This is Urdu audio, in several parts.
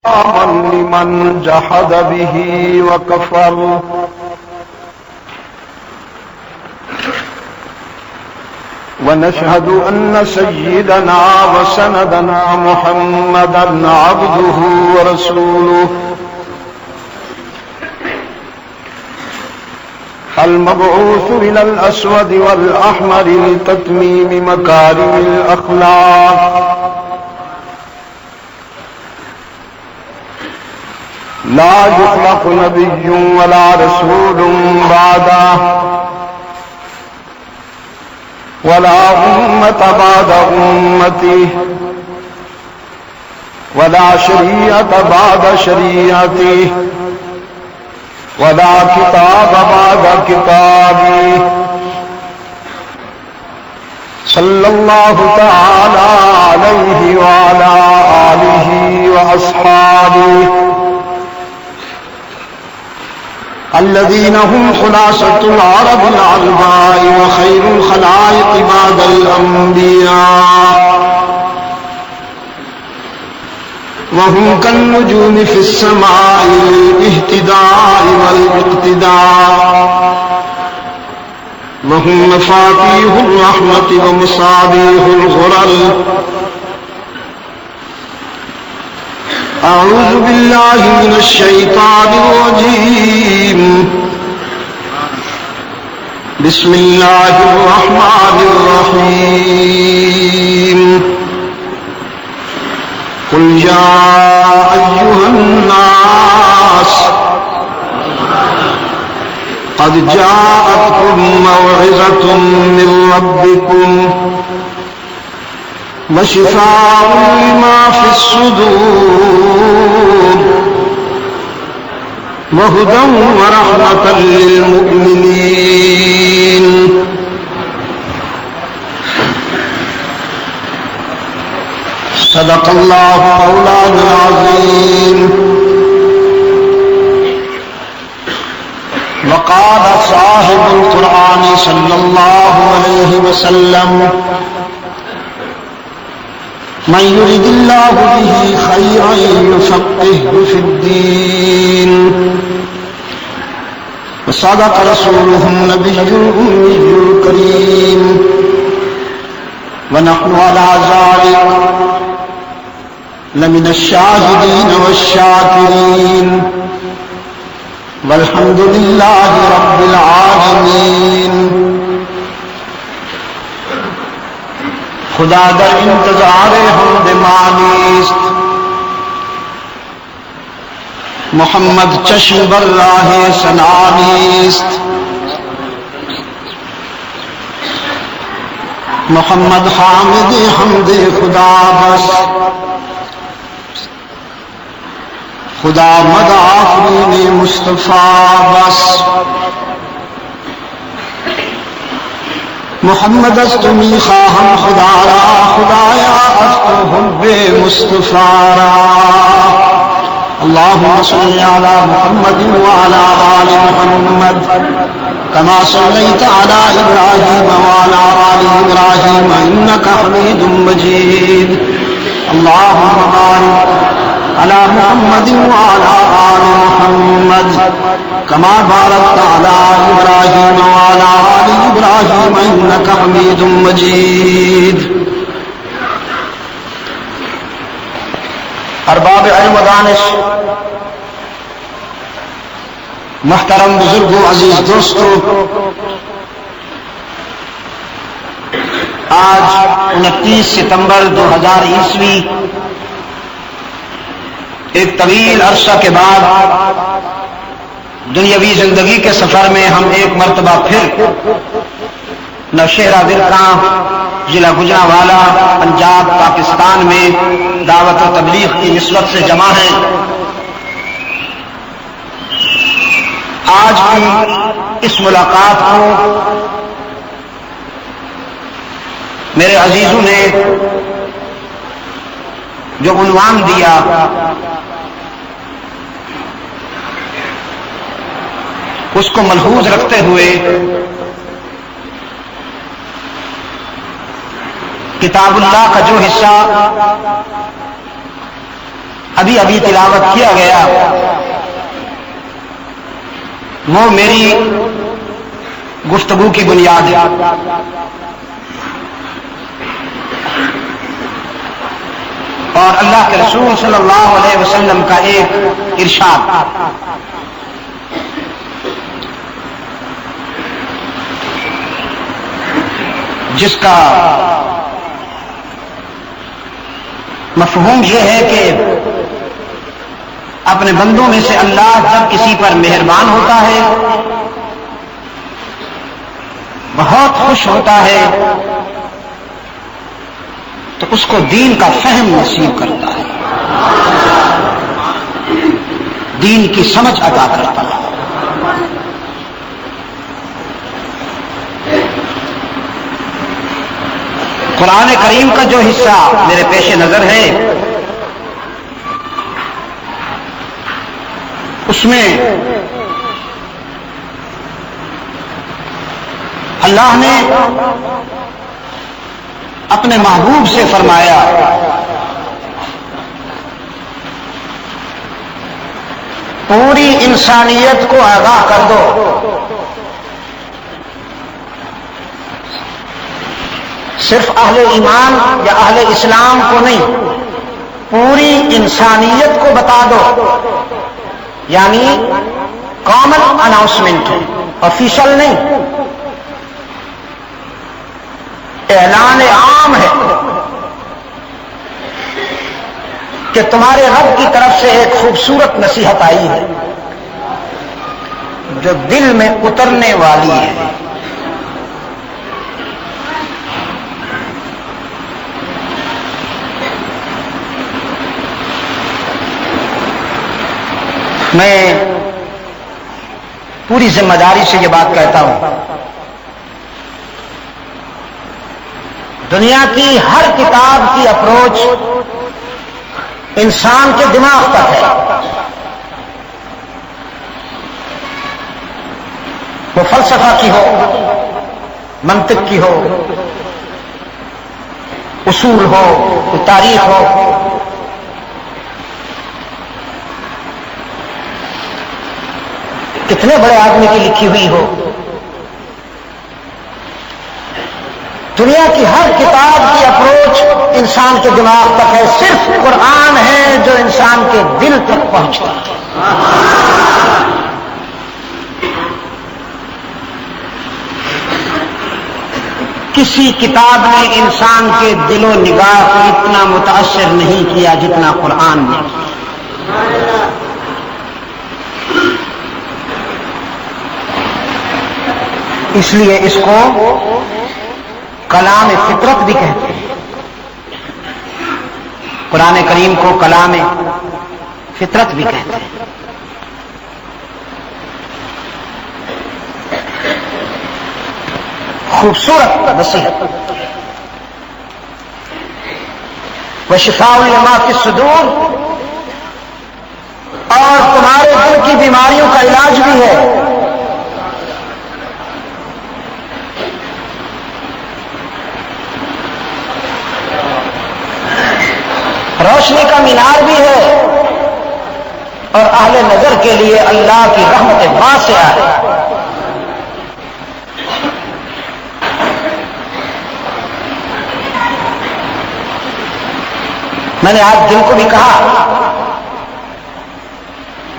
لمن جحد به وكفر ونشهد أن سيدنا وسندنا محمدا عبده ورسوله المبعوث إلى الأسود والأحمر لتتميم مكارم الأخلاق لا يخلق نبي ولا رسول بعده ولا أمة بعد أمته ولا شريعة بعد شريعته ولا كتاب بعد كتابه صلى الله تعالى عليه وعلى آله وأصحابه الذين هم خلاصة العرب العرباء وخير الخلائق بعد الأنبياء وهم كالنجوم في السماء للاهتداء والاقتداء وهم مفاتيح الرحمة ومصابيح الغرر. أعوذ بالله من الشيطان الرجيم. بسم الله الرحمن الرحيم. قل يا أيها الناس قد جاءتكم موعظة من ربكم وشفاء لما في الصدور وهدى ورحمة للمؤمنين. صدق الله مولانا العظيم. وقال صاحب القرآن صلى الله عليه وسلم: من يرد الله به خيرا يفقهه في الدين. وصدق رسوله النبي الأمي الكريم. ونحن على ذلك لمن الشاهدين والشاكرين والحمد لله رب العالمين. خدا در انتظار حمد مانیست، محمد چشم بر راہ سنانیست. محمد حامد حمد خدا بس، خدا مد آفرین مصطفیٰ بس. محمد است می خواهم خدا را، خدایا از تو حب مصطفیٰ را. اللهم صل على محمد وعلى آل محمد كما صليت على إبراهيم وعلى آل إبراهيم إنك حميد مجيد. اللهم بارك على محمد وعلى آل محمد كما باركت على إبراهيم وعلى آل إبراهيم إنك حميد مجيد. ارباب علم و دانش، محترم بزرگوں، عزیز دوستوں، آج 29 ستمبر 2000 ایک طویل عرصہ کے بعد دنیاوی زندگی کے سفر میں ہم ایک مرتبہ پھر نوشہرہ درکاں، ضلع گوجرانوالا، پنجاب، پاکستان میں دعوت و تبلیغ کی نسبت سے جمع ہیں. آج کی اس ملاقات کو میرے عزیزوں نے جو عنوان دیا اس کو ملحوظ رکھتے ہوئے کتاب اللہ کا جو حصہ ابھی ابھی تلاوت کیا گیا وہ میری گفتگو کی بنیاد ہے. اور اللہ کے رسول صلی اللہ علیہ وسلم کا ایک ارشاد جس کا مفہوم یہ ہے کہ اپنے بندوں میں سے اللہ جب کسی پر مہربان ہوتا ہے بہت خوش ہوتا ہے تو اس کو دین کا فہم نصیب کرتا ہے، دین کی سمجھ عطا کرتا ہے. قرآن کریم کا جو حصہ میرے پیش نظر ہے اس میں اللہ نے اپنے محبوب سے فرمایا پوری انسانیت کو آگاہ کر دو، صرف اہل ایمان یا اہل اسلام کو نہیں، پوری انسانیت کو بتا دو. یعنی کامن اناؤنسمنٹ ہے، آفیشل نہیں، اعلان عام ہے کہ تمہارے رب کی طرف سے ایک خوبصورت نصیحت آئی ہے جو دل میں اترنے والی ہے. میں پوری ذمہ داری سے یہ بات کہتا ہوں، دنیا کی ہر کتاب کی اپروچ انسان کے دماغ تک ہے. وہ فلسفہ کی ہو، منطق کی ہو، اصول ہو، تاریخ ہو. کتنے بڑے آدمی کی لکھی ہوئی ہو، دنیا کی ہر کتاب کی اپروچ انسان کے دماغ تک ہے. صرف قرآن ہے جو انسان کے دل تک پہنچتا ہے. کسی کتاب نے انسان کے دل و نگاہ کو اتنا متاثر نہیں کیا جتنا قرآن نے کیا. اس لیے اس کو کلام فطرت بھی کہتے ہیں. قرآن کریم کو کلام فطرت بھی کہتے ہیں. خوبصورت نصیحت وشفاء لما فی الصدور، اور تمہارے دل کی بیماریوں کا علاج بھی ہے. روشنی کا مینار بھی ہے اور اہل نظر کے لیے اللہ کی رحمت واسعہ ہے. میں نے آج دل کو بھی کہا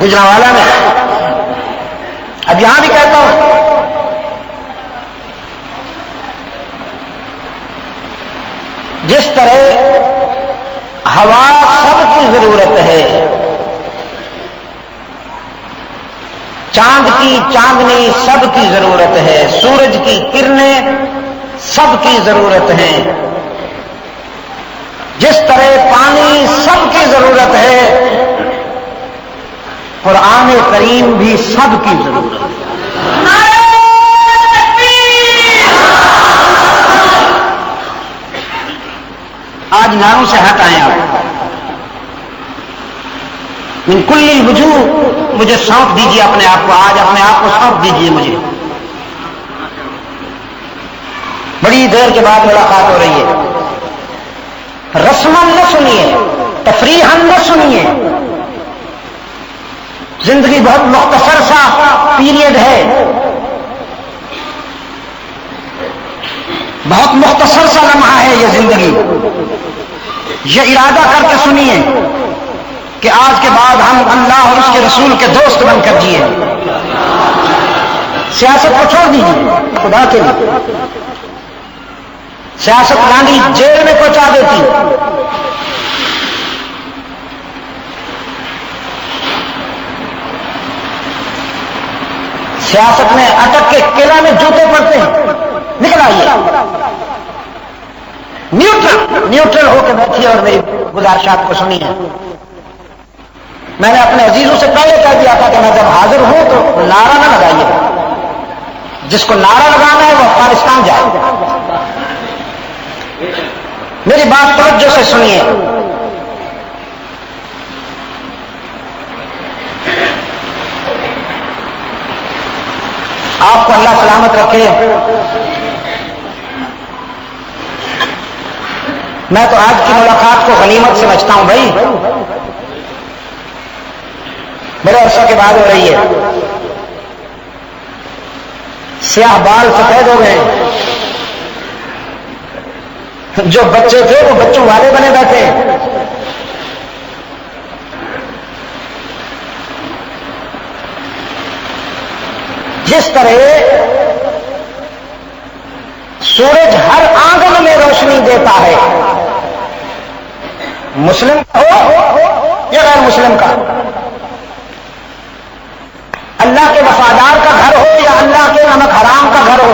گجرانوالہ میں، اب یہاں بھی کہتا ہوں، جس طرح ہوا سب کی ضرورت ہے، چاند کی چاندنی سب کی ضرورت ہے، سورج کی کرنیں سب کی ضرورت ہے، جس طرح پانی سب کی ضرورت ہے، قرآن کریم بھی سب کی ضرورت ہے. آج ناروں سے ہٹ آئے آپ، من کل الوجوہ مجھے سونپ دیجیے اپنے آپ کو، آج اپنے آپ کو سونپ دیجیے مجھے. بڑی دیر کے بعد ملاقات ہو رہی ہے، رسماً نہ سنیے، تفریحاً نہ سنیے. زندگی بہت مختصر سا پیریڈ ہے، بہت مختصر سا لمحہ ہے یہ زندگی. یہ ارادہ کر کے سنیے کہ آج کے بعد ہم اللہ اور اس کے رسول کے دوست بن کر جیے. سیاست کو چھوڑ دیجیے خدا کے لیے. سیاست گاندھی جیل میں پہنچا دیتی. سیاست میں اٹک کے قلعہ میں جوتے پڑتے ہیں. نکل آئیے، نیوٹرل ہو کے بیٹھیے اور میری گزارشات کو سنیے. میں نے اپنے عزیزوں سے پہلے کہہ دیا تھا کہ میں جب حاضر ہوں تو نعرہ نہ لگائیے. جس کو نعرہ لگانا ہے وہ افغانستان جائے. میری بات توجہ سے سنیے. آپ کو اللہ سلامت رکھے. میں تو آج کی ملاقات کو غنیمت سمجھتا ہوں بھائی. بڑے عرصہ کے بعد ہو رہی ہے. سیاہ بال سفید ہو گئے. جو بچے تھے وہ بچوں والے بنے بیٹھے. جس طرح سورج ہر آنگن میں روشنی دیتا ہے، مسلم کا ہو یا غیر مسلم کا، اللہ کے وفادار کا گھر ہو یا اللہ کے نمک حرام کا گھر ہو،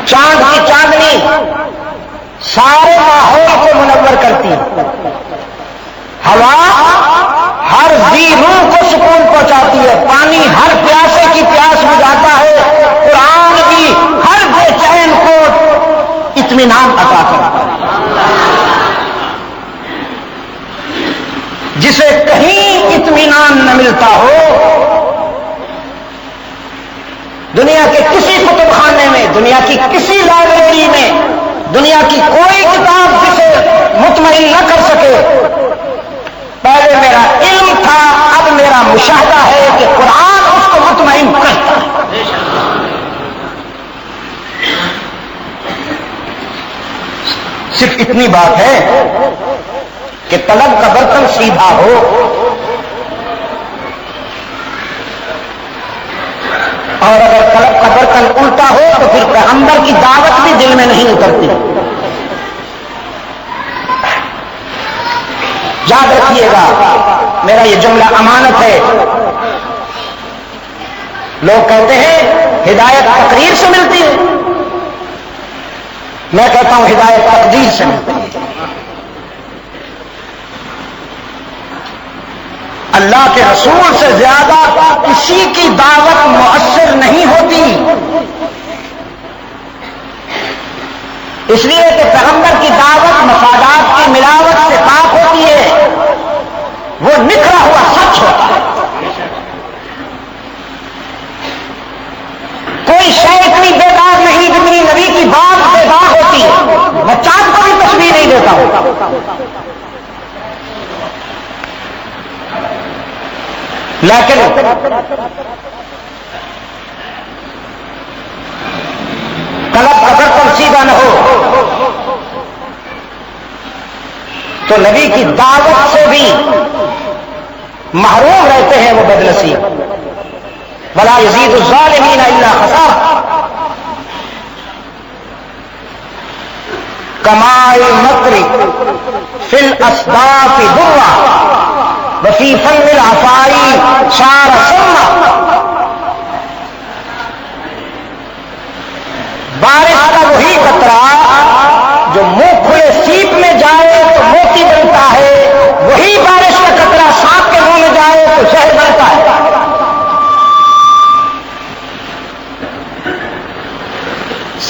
چاند کی چاندنی سارے ماحول کو منور کرتی ہے. ہوا ہر ذی روح کو سکون پہنچاتی ہے. پانی ہر پیاسے کی پیاس بجھاتا ہے. قرآن بھی ہر بے چین کو اطمینان عطا کرتا ہے. جسے کہیں اطمینان نہ ملتا ہو، دنیا کے کسی کتب خانے میں، دنیا کی کسی لائبریری میں، دنیا کی کوئی کتاب جسے مطمئن نہ کر سکے. پہلے میرا علم تھا، اب میرا مشاہدہ ہے کہ قرآن اس کو مطمئن کرتا ہے. صرف اتنی بات ہے کہ طلب کا برتن سیدھا ہو، اور اگر طلب کا برتن الٹا ہو تو پھر پیغمبر کی دعوت بھی دل میں نہیں اترتی. یاد رکھیے گا، میرا یہ جملہ امانت ہے. لوگ کہتے ہیں ہدایت تقریر سے ملتی ہے، میں کہتا ہوں ہدایت تقدیر سے ملتی ہے. اللہ کے رسول سے زیادہ کسی کی دعوت مؤثر نہیں ہوتی، اس لیے کہ پیغمبر کی دعوت مفادات کی ملاوٹ سے پاک ہوتی ہے، وہ نکھرا ہوا سچ ہوتا ہے. کوئی شے اتنی بیدار نہیں جتنی نبی کی بات بیدار ہوتی ہے. میں چاند کو بھی تشبیہ نہیں دیتا ہوں، لیکن طلب کا برتن سیدھا نہ ہو تو نبی کی دعوت سے بھی محروم رہتے ہیں وہ بدنصیب. ولا یزید الظالمین الا خسارا. کمال مکر فی الاسباط ضرا وفی فن العفائی صار سما. بارش کا وہی قطرہ جو منہ کھلے سیپ میں جائے تو موتی بنتا ہے، وہی بارش کا قطرہ سانپ کے منہ میں جائے تو زہر بنتا ہے.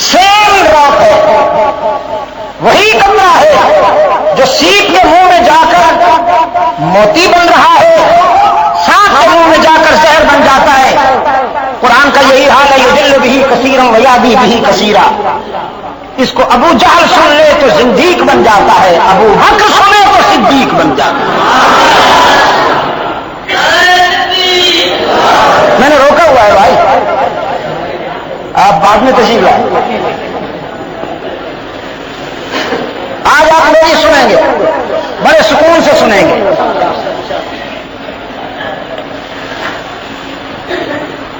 سیم ڈراپ ہے، وہی قطرہ ہے جو سیپ کے منہ میں جا کر موتی بن رہا ہے، سانپ کے منہ میں جا کر زہر بن جاتا ہے. قرآن کا یہی حال ہے. یضل بہ کثیرا ویادی بھی کثیرا. اس کو ابو جہل سن لے تو زندیق بن جاتا ہے, ابو بکر سنے تو صدیق بن جاتا ہے. میں نے روکا ہوا ہے بھائی, آپ بعد میں تشریف لائیں. آج آپ میری سنیں گے, بڑے سکون سے سنیں گے.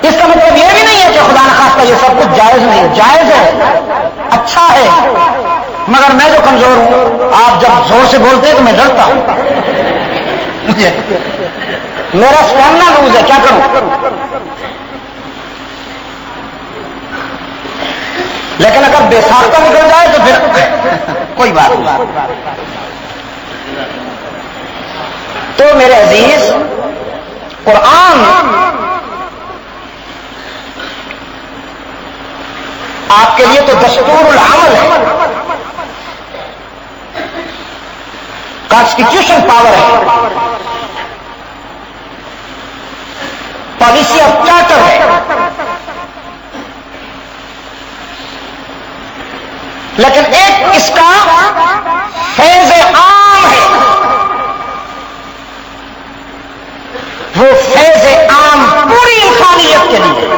اس کا مطلب یہ بھی نہیں ہے کہ خدا نخواستہ یہ سب کچھ جائز نہیں, جائز ہے, اچھا ہے, مگر میں جو کمزور ہوں, آپ جب زور سے بولتے ہیں تو میں ڈرتا ہوں. میرا اسٹیمنا لوز ہے, کیا کروں. لیکن اگر بے ساختہ نکل جائے تو پھر کوئی بات نہیں. تو میرے عزیز, قرآن آپ کے لیے تو دستور العمل ہے, کانسٹیٹیوشن پاور ہے, پالیسی آف چارٹر ہے. لیکن ایک اس کا فیض عام ہے, وہ فیض عام پوری انسانیت کے لیے.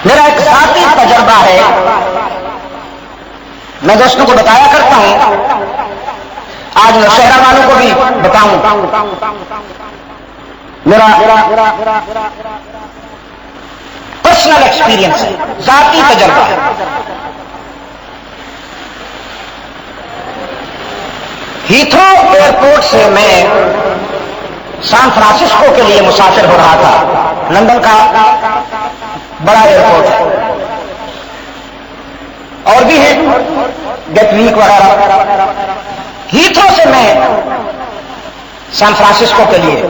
میرا ایک ذاتی تجربہ ہے, میں دوستوں کو بتایا کرتا ہوں, آج میں شہر والوں کو بھی بتاؤں. میرا پرسنل ایکسپیرینس ہے, ذاتی تجربہ ہے. ہیتھرو ایئرپورٹ سے میں سان فرانسسکو کے لیے مسافر ہو رہا تھا. لندن کا بڑا ایئرپورٹ ہے, اور بھی ہے گیٹ ویک وغیرہ. ہیتھرو سے میں سان فرانسسکو کے لیے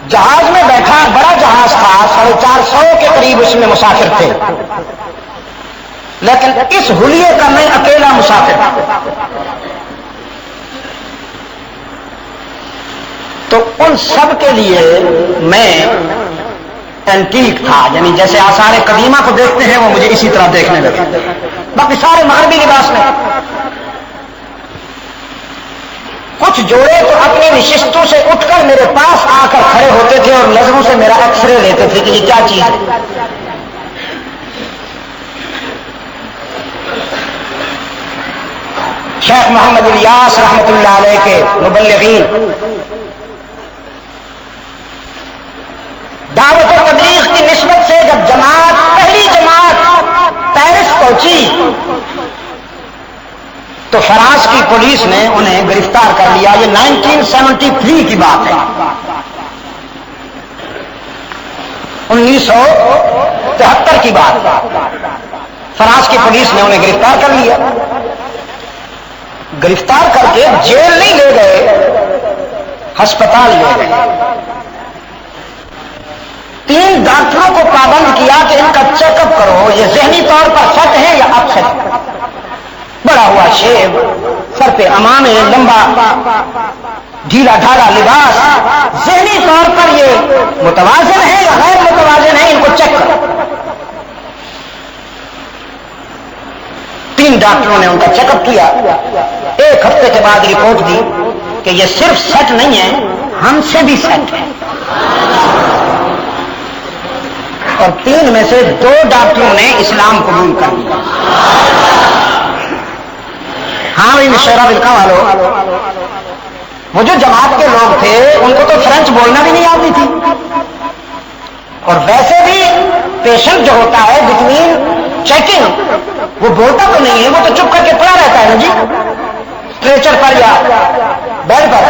جہاز میں بیٹھا, بڑا جہاز تھا, 450 کے قریب اس میں مسافر تھے, لیکن اس حلیے کا میں اکیلا مسافر تھا. تو ان سب کے لیے میں اینٹیک تھا, یعنی جیسے آثار قدیمہ کو دیکھتے ہیں وہ مجھے اسی طرح دیکھنے لگے. باقی سارے مغربی لباس میں. کچھ جوڑے تو اپنی نشستوں سے اٹھ کر میرے پاس آ کر کھڑے ہوتے تھے اور نظروں سے میرا ایکس رے لیتے تھے کہ یہ کیا چیز ہے. شیخ محمد الیاس رحمت اللہ علیہ کے مبلغین دعوت و تبلیغ کی نسبت سے جب پہلی جماعت پیرس پہنچی تو فرانس کی پولیس نے انہیں گرفتار کر لیا. یہ 1973 کی بات ہے, 1973 کی بات. فرانس کی پولیس نے انہیں گرفتار کر لیا. گرفتار کر کے جیل نہیں لے گئے, ہسپتال لے گئے. 3 ڈاکٹروں کو پابند کیا کہ ان کا چیک اپ کرو, یہ ذہنی طور پر فٹ ہے یا اپ سیٹ. بڑا ہوا شیب, سر پہ امامے, لمبا ڈھیلا ڈھالا لباس, ذہنی طور پر یہ متوازن ہے یا غیر متوازن ہے, ان کو چیک کرو. 3 ڈاکٹروں نے ان کا چیک اپ کیا. 1 ہفتے کے بعد رپورٹ دی کہ یہ صرف سیٹ نہیں ہے, ہم سے بھی سیٹ ہے. اور 3 میں سے 2 ڈاکٹروں نے اسلام قبول کر لیا. ہاں بھائی مشورہ ملکا والوں, وہ جو جماعت کے لوگ تھے ان کو تو فرینچ بولنا بھی نہیں آتی تھی, اور ویسے بھی پیشنٹ جو ہوتا ہے بٹوین چیکنگ وہ بولتا تو نہیں ہے, وہ تو چپ کر کے پڑا رہتا ہے نا جی, اسٹریچر پر یا بیڈ پر.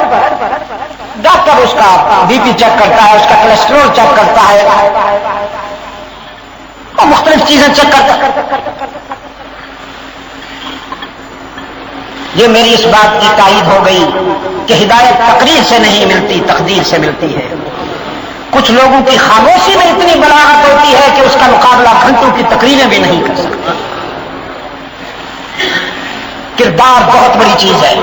ڈاکٹر اس کا بی پی چیک کرتا ہے, اس کا کولیسٹرول چیک کرتا ہے, اور مختلف چیزیں چیک کرتا ہے. یہ میری اس بات کی تائید ہو گئی کہ ہدایت تقریر سے نہیں ملتی, تقدیر سے ملتی ہے. کچھ لوگوں کی خاموشی میں اتنی بلاغت ہوتی ہے کہ اس کا مقابلہ گھنٹوں کی تقریریں بھی نہیں کر سکتی. کردار بہت بڑی چیز ہے.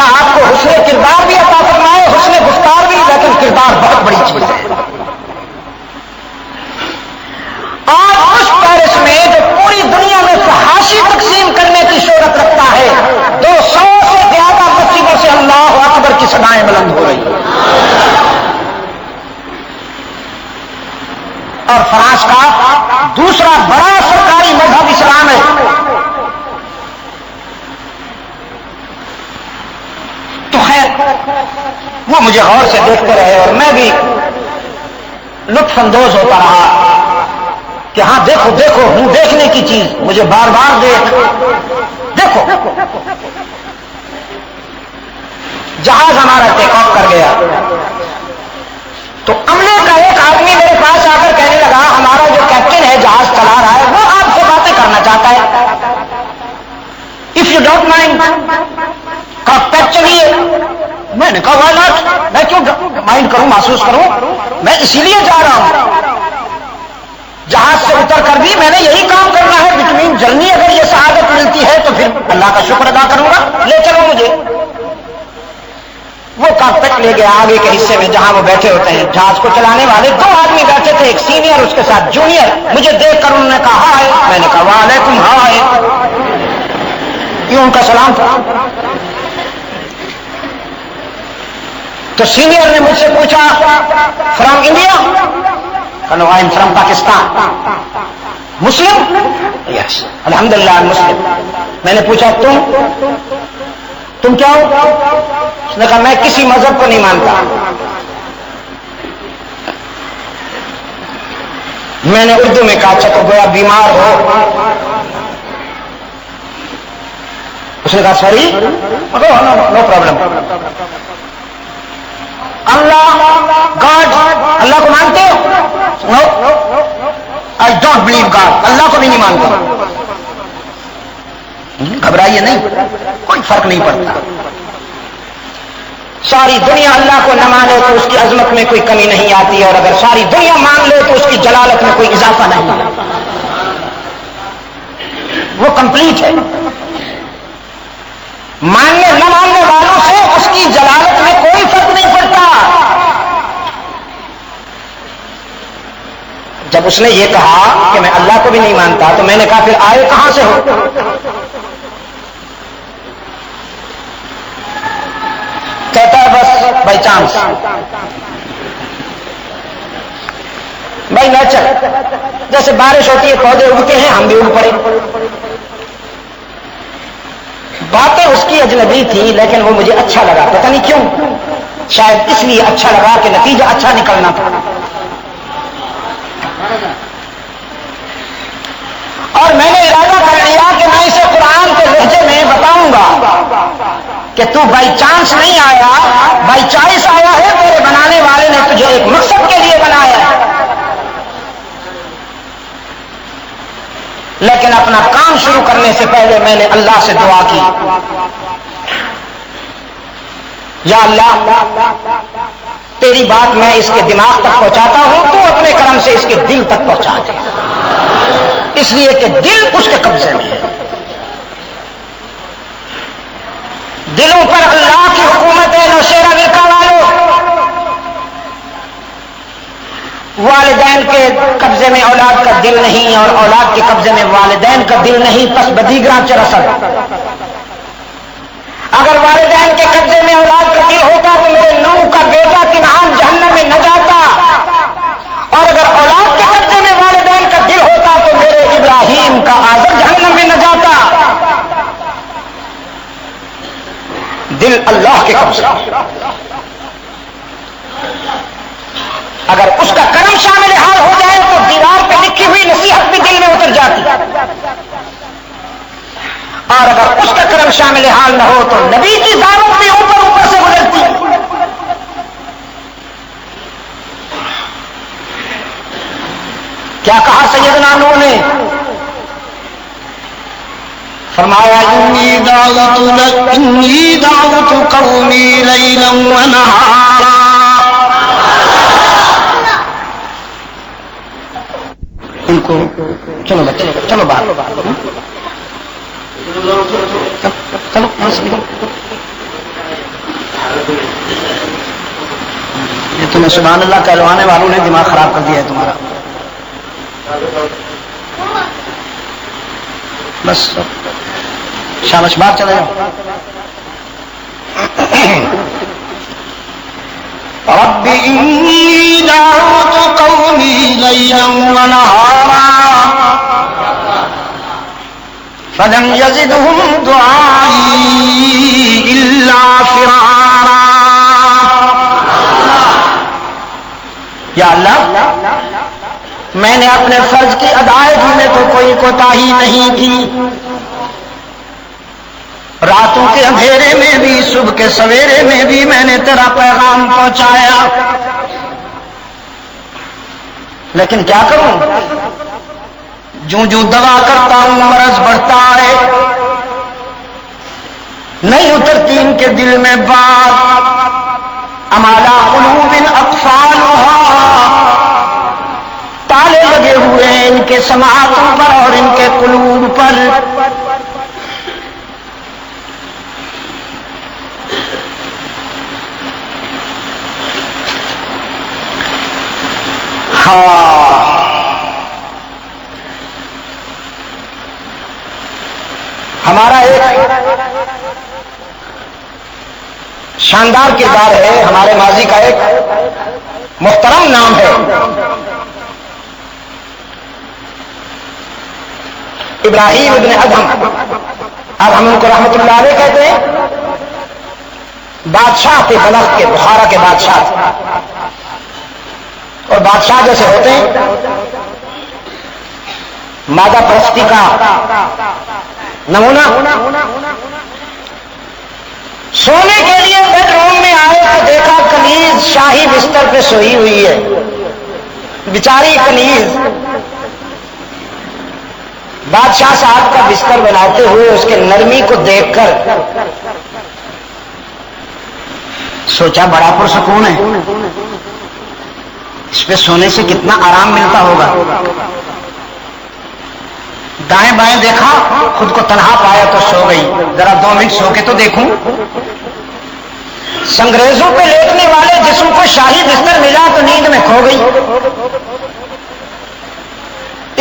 اللہ آپ کو حسن کردار بھی عطا فرمائے، حسن گفتار بھی، لیکن کردار بہت بڑی چیز ہے۔ آج اس پیرس میں جو پوری دنیا میں فحاشی تقسیم کرنے کی شہرت رکھتا ہے، 200 سے زیادہ مسجدوں سے اللہ اکبر کی صدائیں بلند ہو رہی ہیں۔ اور فرانس کا دوسرا بڑا سرکاری مذہب اسلام ہے۔ تو خیر وہ مجھے غور سے دیکھتے رہے اور میں بھی لطف اندوز ہوتا رہا کہ ہاں دیکھو دیکھو، ہوں دیکھنے کی چیز، مجھے بار بار دیکھو۔ جہاز ہمارا ٹیک آف کر گیا تو عملے کا ایک آدمی میرے پاس آ کر کہنے لگا ہمارا جو کیپٹن ہے جہاز چلا رہا ہے وہ آپ سے باتیں کرنا چاہتا ہے، if you don't mind cockpit چلیے۔ میں نے کہا وائی ناٹ، میں کیوں مائنڈ کروں، محسوس کروں، میں اسی لیے جا رہا ہوں۔ جہاز سے اتر کر بھی میں نے یہی کام کرنا ہے، وٹامن جلنی اگر یہ سعادت ملتی ہے تو پھر اللہ کا شکر ادا کروں گا، لے چلو مجھے۔ وہ کاکپٹ لے گیا آگے کے حصے میں جہاں وہ بیٹھے ہوتے ہیں۔ جہاز کو چلانے والے 2 آدمی بیٹھے تھے، ایک سینئر اس کے ساتھ جونیئر۔ مجھے دیکھ کر انہوں نے کہا ہائے، میں نے کہا وعلیکم ہائے، یہ ان کا سلام تھا۔ تو سینئر نے مجھ سے پوچھا from India? No I am from Pakistan. Muslim? Yes الحمدللہ مسلم۔ میں نے پوچھا تم کیا ہو؟ اس نے کہا میں کسی مذہب کو نہیں مانتا۔ میں نے اردو میں کہا اچھا تو گویا بیمار ہو؟ اس نے کہا سوری، نو پرابلم۔ اللہ گاڈ، اللہ کو مانتے ہو؟ نو آئی ڈونٹ بلیو گاڈ، اللہ کو بھی نہیں مانتا۔ گھبرائیے نہیں، کوئی فرق نہیں پڑتا۔ ساری دنیا اللہ کو نہ مانے تو اس کی عظمت میں کوئی کمی نہیں آتی، اور اگر ساری دنیا مان لے تو اس کی جلالت میں کوئی اضافہ نہیں، وہ کمپلیٹ ہے۔ ماننے نہ ماننے والوں سے اس کی جلالت میں کوئی فرق نہیں پڑتا۔ جب اس نے یہ کہا کہ میں اللہ کو بھی نہیں مانتا تو میں نے کہا پھر آئے کہاں سے ہو؟ کہتا ہے بس بائی چانس، بائی نیچر، جیسے بارش ہوتی ہے پودے اگتے ہیں ہم بھی اگ پڑے۔ باتیں اس کی اجنبی تھی لیکن وہ مجھے اچھا لگا، پتہ نہیں کیوں، شاید اس لیے اچھا لگا کہ نتیجہ اچھا نکلنا تھا۔ اور میں نے ارادہ کر لیا کہ میں اسے قرآن کے لہجے میں بتاؤں گا کہ تو بائی چانس نہیں آیا، بائی چوائس آیا ہے، تیرے بنانے والے نے تجھے ایک مقصد کے لیے بنایا ہے۔ لیکن اپنا کام شروع کرنے سے پہلے میں نے اللہ سے دعا کی، یا اللہ تیری بات میں اس کے دماغ تک پہنچاتا ہوں، تو اپنے کرم سے اس کے دل تک پہنچا دے، اس لیے کہ دل اس کے قبضے میں ہے۔ دلوں پر اللہ کی حکومت ہے۔ نوشیرہ ورقہ والوں، والدین کے قبضے میں اولاد کا دل نہیں اور اولاد کے قبضے میں والدین کا دل نہیں، پس بدیگراں چرسل۔ اگر والدین کے قبضے میں اولاد کا دل ہوتا تو میرے نوح کا بیٹا کنعان جہنم میں نہ جاتا، اور اگر اولاد کے قبضے میں والدین کا دل ہوتا تو میرے ابراہیم کا آزر جہنم میں نہ جاتا۔ دل اللہ کے قبضے، اگر اس کا کرم شامل حال ہو جائے تو دیوار پہ لکھی ہوئی نصیحت بھی دل میں اتر جاتی، اور اگر اس کا کرم شامل حال نہ ہو تو نبی کی دعوت بھی اوپر سے گزرتی۔ کیا کہا سیدنا نوح نے؟ فرمایا انی دعوت قومی لیلا ونہارا، ان کو چلو بچے چلو باہر، چلو یہ تمہیں سبحان اللہ کہلوانے والوں نے دماغ خراب کر دیا ہے تمہارا. بس شاباش باہر چلے جاؤ. رب إني دعوت قومي ليلا ونهارا فلم يزدهم دعائي إلا فرارا. یا اللہ میں نے اپنے فرض کی ادائیگی میں تو کوئی کوتاہی نہیں کی. راتوں کے اندھیرے میں بھی صبح کے سویرے میں بھی میں نے تیرا پیغام پہنچایا. لیکن کیا کروں جوں جوں دوا کرتا ہوں مرض بڑھتا ہے. نہیں اترتی ان کے دل میں بات. امالا قلوب اقفالها تالے لگے ہوئے ہیں ان کے سماعتوں پر اور ان کے قلوب پر. ہمارا ایک شاندار کردار ہے, ہمارے ماضی کا ایک محترم نام ہے. ابراہیم ابن ادہم, اب ہم ان کو رحمت اللہ علیہ کہتے ہیں. بادشاہ تھے بلخ کے, بخارا کے بادشاہ تھے. اور بادشاہ جیسے ہوتے ہیں مادہ پرستی کا نمونہ. سونے کے لیے بیڈ روم میں آئے تو دیکھا کنیز شاہی بستر پہ سوئی ہوئی ہے. بیچاری کنیز بادشاہ صاحب کا بستر بناتے ہوئے اس کے نرمی کو دیکھ کر سوچا بڑا پرسکون ہے, اس پہ سونے سے کتنا آرام ملتا ہوگا. دائیں بائیں دیکھا, خود کو تنہا پایا تو سو گئی. ذرا 2 منٹ سو کے تو دیکھوں. سنگریزوں پہ لیٹنے والے جسم کو شاہی بستر ملا تو نیند میں کھو گئی.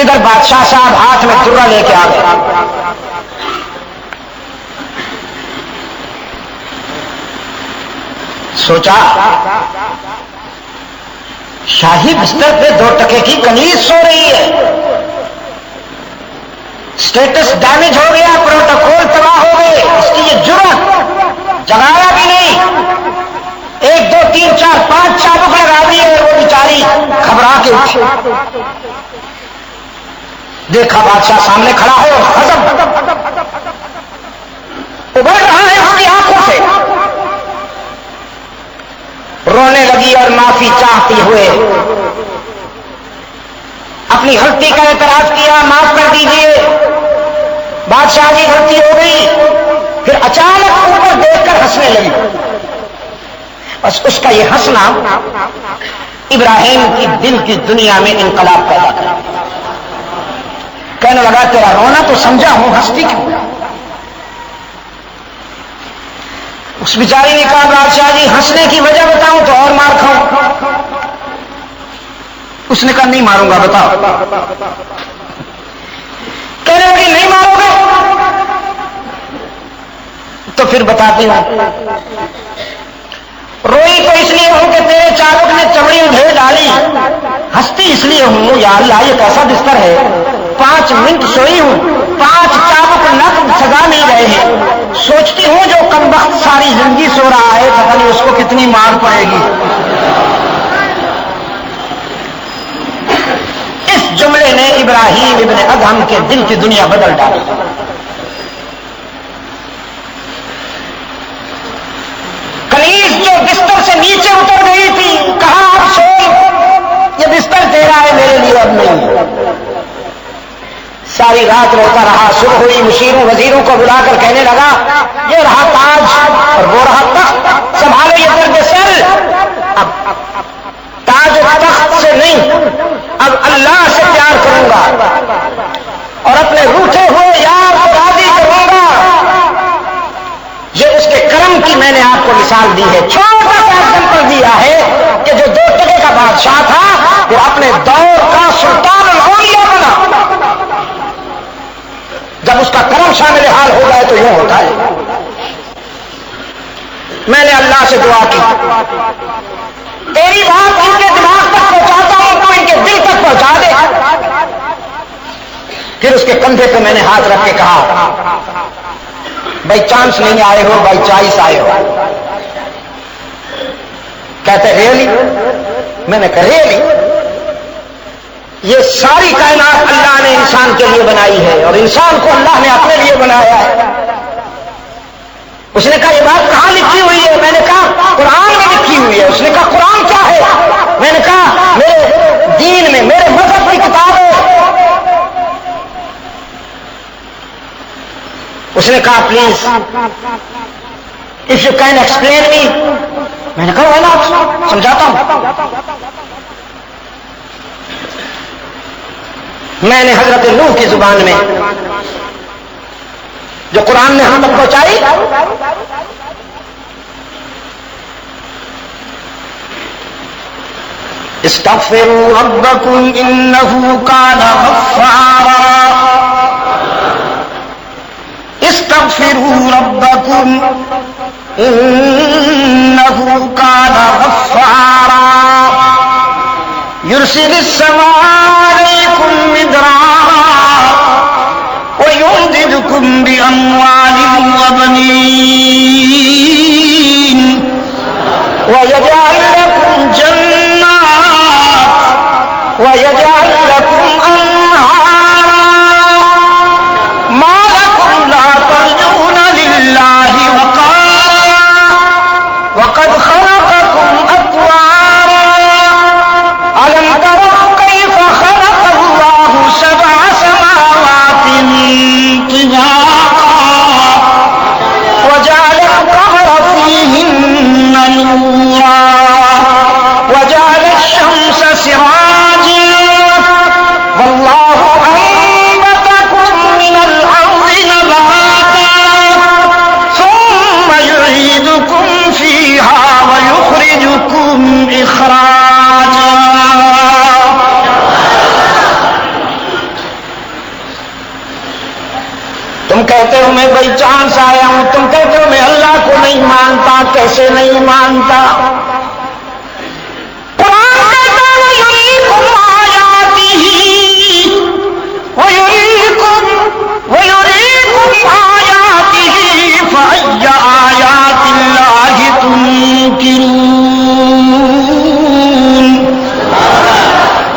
ادھر بادشاہ صاحب ہاتھ میں درہ لے کے آ گئے. سوچا شاہی بستر پہ 2 ٹکے کی کنیز سو رہی ہے. سٹیٹس ڈیمیج ہو گیا, پروٹوکول تباہ ہو گئے. اس کی یہ جرأت, جگایا بھی نہیں, 1 2 3 4 5 چابک لگا دیے. وہ بیچاری گھبرا کے اٹھی. دیکھا بادشاہ سامنے کھڑا ہے اور غضب ابھر رہا ہے اس کی آنکھوں سے. رونے لگی اور معافی چاہتی ہوئے اپنی غلطی کا اعتراف کیا, معاف کر دیجئے. بادشاہ کی غلطی ہو گئی. پھر اچانک اوپر دیکھ کر ہنسنے لگی. بس اس کا یہ ہنسنا ابراہیم کی دل کی دنیا میں انقلاب پیدا کر. کہنے لگا تیرا رونا تو سمجھا ہوں, ہنستی کیوں؟ اس بیچاری نے کہا بادشاہ جی ہنسنے کی وجہ بتاؤں تو اور مار کھاؤں. اس نے کہا نہیں ماروں گا, بتاؤ. کہنے لگی نہیں مارو گے تو پھر بتاتی ہوں. روئی تو اس لیے ہوں کہ تیرے چابک نے چمڑی ادھیڑ ڈالی. ہنستی اس لیے ہوں یا اللہ یہ کیسا بستر ہے, 5 منٹ سوئی ہوں, 5 چابک نک سزا مل گئے ہیں. سوچتی ہوں جو کمبخت ساری زندگی سو رہا ہے پتہ نہیں اس کو کتنی مار پڑے گی. اس جملے نے ابراہیم ابن ادہم کے دل کی دنیا بدل ڈالی. کنیز جو بستر سے نیچے اتر گئی تھی, کہا آپ سو, یہ بستر تیرا ہے, میرے لیے اب نہیں. ساری رات روتا رہا. صبح ہوئی, مشیروں وزیروں کو بلا کر کہنے لگا یہ رہا تاج اور وہ رہا تخت, سنبھالو یہ درد سر. اب تاج و تخت سے نہیں, اب اللہ سے پیار کروں گا اور اپنے روٹھے ہوئے یار کو راضی کروں گا. یہ اس کے کرم کی میں نے آپ کو مثال دی ہے. چھوٹا سا ایگزامپل دیا ہے کہ جو 2 ٹکے کا بادشاہ تھا وہ اپنے دور کا سلطان الاولیاء بنا. جب اس کا کرم شامل حال ہو جائے تو یوں ہوتا ہے. میں نے اللہ سے دعا کی تیری بات ان کے دماغ تک پہنچاتا ہوں تو ان کے دل تک پہنچا دے. پھر اس کے کندھے پہ میں نے ہاتھ رکھ کے کہا بائی چانس نہیں آئے ہو، بائی چائس آئے ہو. کہتے ریئلی؟ میں نے کہا ریئلی. یہ ساری کائنات اللہ نے انسان کے لیے بنائی ہے اور انسان کو اللہ نے اپنے لیے بنایا ہے. اس نے کہا یہ بات کہاں لکھی ہوئی ہے؟ میں نے کہا قرآن میں لکھی ہوئی ہے. اس نے کہا قرآن کیا ہے؟ میں نے کہا میرے دین میں، میرے مذہب کی کتاب ہے. اس نے کہا please if you can explain me. میں نے کہا وہ نا سمجھاتا ہوں. میں نے حضرت نوح کی زبان میں جو قرآن نے ہم تک پہنچائی، استغفروا ربکم انہ کان غفارا. استغفروا ربکم انہ کان غفارا یرسل السماء علیکم مدرارا وَيُمْدِدْكُمْ بِأَمْوَالٍ وَبَنِينَ وَيَجْعَلْ لَكُمْ جَنَّاتٍ وَيَجْعَلْ لَكُمْ أَنْهَارًا مَا لَكُمْ لَا تَرْجُونَ لِلَّهِ وَقَارًا وَقَدْ خَلَقَكُمْ أَطْوَارًا أَلَمْ تَرَوْا كَيْفَ خَلَقَ اللَّهُ سَبْعَ سَمَاوَاتٍ طِبَاقًا وَجَعَلَ الْقَمَرَ فِيهِنَّ نُورًا وَجَعَلَ الشَّمْسَ سِرَاجًا وَاللَّهُ أَنبَتَكُم مِّنَ الْأَرْضِ نَبَاتًا ثُمَّ يُعِيدُكُمْ فِيهَا وَيُخْرِجُكُمْ إِخْرَاجًا. تم کہتے ہو میں بائی چانس آیا ہوں، تم کہتے ہو میں اللہ کو نہیں مانتا. کیسے نہیں مانتا؟ قرآن کہتا ہے وَيُرِيكُمْ آيَاتِهِ وَيُرِيكُمْ آيَاتِهِ فَأَيَّ آيَاتِ اللَّهِ تُنْكِرُونَ.